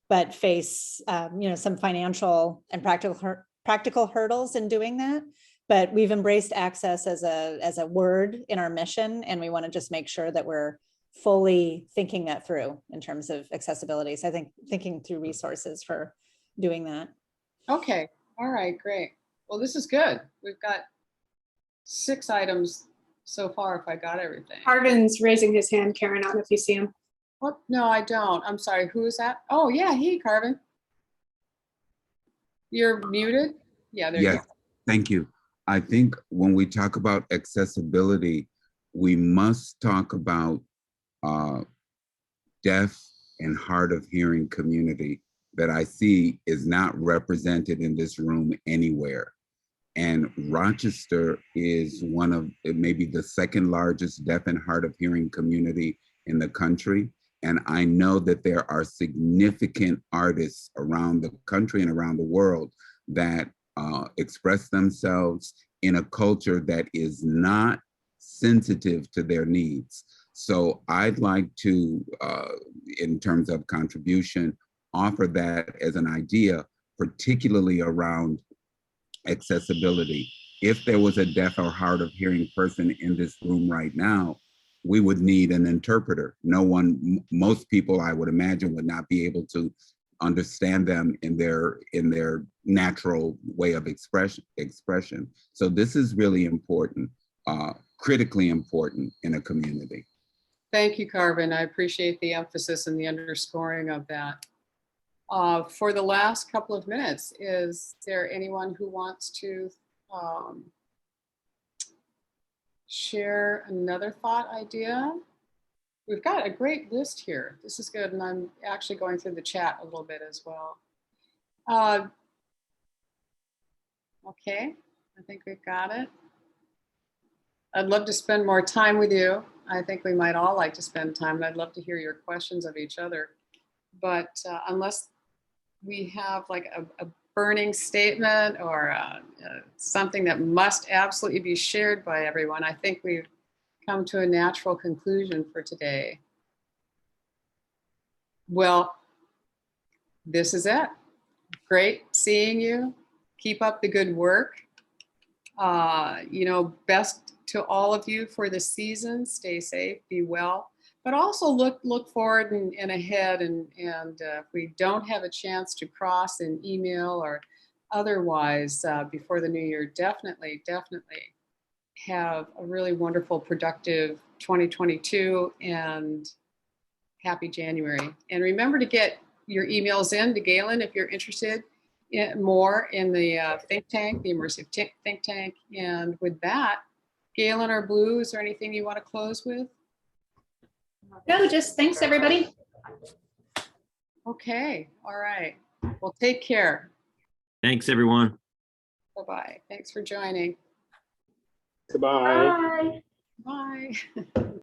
but face some financial and practical hurdles in doing that. But we've embraced access as a word in our mission, and we want to just make sure that we're fully thinking that through in terms of accessibility. So I think thinking through resources for doing that. Okay, all right, great. Well, this is good. We've got 6 items so far, if I got everything. Arvin's raising his hand, Karen, I don't know if you see him. What? No, I don't. I'm sorry, who is that? Oh yeah, hey, Carvin. You're muted? Yeah, there you go. Thank you. I think when we talk about accessibility, we must talk about deaf and hard of hearing community that I see is not represented in this room anywhere. And Rochester is one of maybe the second largest deaf and hard of hearing community in the country. And I know that there are significant artists around the country and around the world that express themselves in a culture that is not sensitive to their needs. So I'd like to, in terms of contribution, offer that as an idea, particularly around accessibility. If there was a deaf or hard of hearing person in this room right now, we would need an interpreter. Most people, I would imagine, would not be able to understand them in their natural way of expression. So this is really important, critically important in a community. Thank you, Carvin. I appreciate the emphasis and the underscoring of that. For the last couple of minutes, is there anyone who wants to share another thought idea? We've got a great list here. This is good. And I'm actually going through the chat a little bit as well. Okay, I think we've got it. I'd love to spend more time with you. I think we might all like to spend time, and I'd love to hear your questions of each other. But unless we have like a burning statement or something that must absolutely be shared by everyone, I think we've come to a natural conclusion for today. Well, this is it. Great seeing you. Keep up the good work. You know, best to all of you for the season. Stay safe, be well, but also look forward and ahead. And if we don't have a chance to cross in email or otherwise before the new year, definitely have a really wonderful, productive 2022 and happy January. And remember to get your emails in to Galen if you're interested more in the think tank, the immersive think tank. And with that, Galen or Blue, is there anything you want to close with? No, just thanks everybody. Okay, all right. Well, take care. Thanks, everyone. Bye-bye. Thanks for joining. Goodbye. Bye. Bye.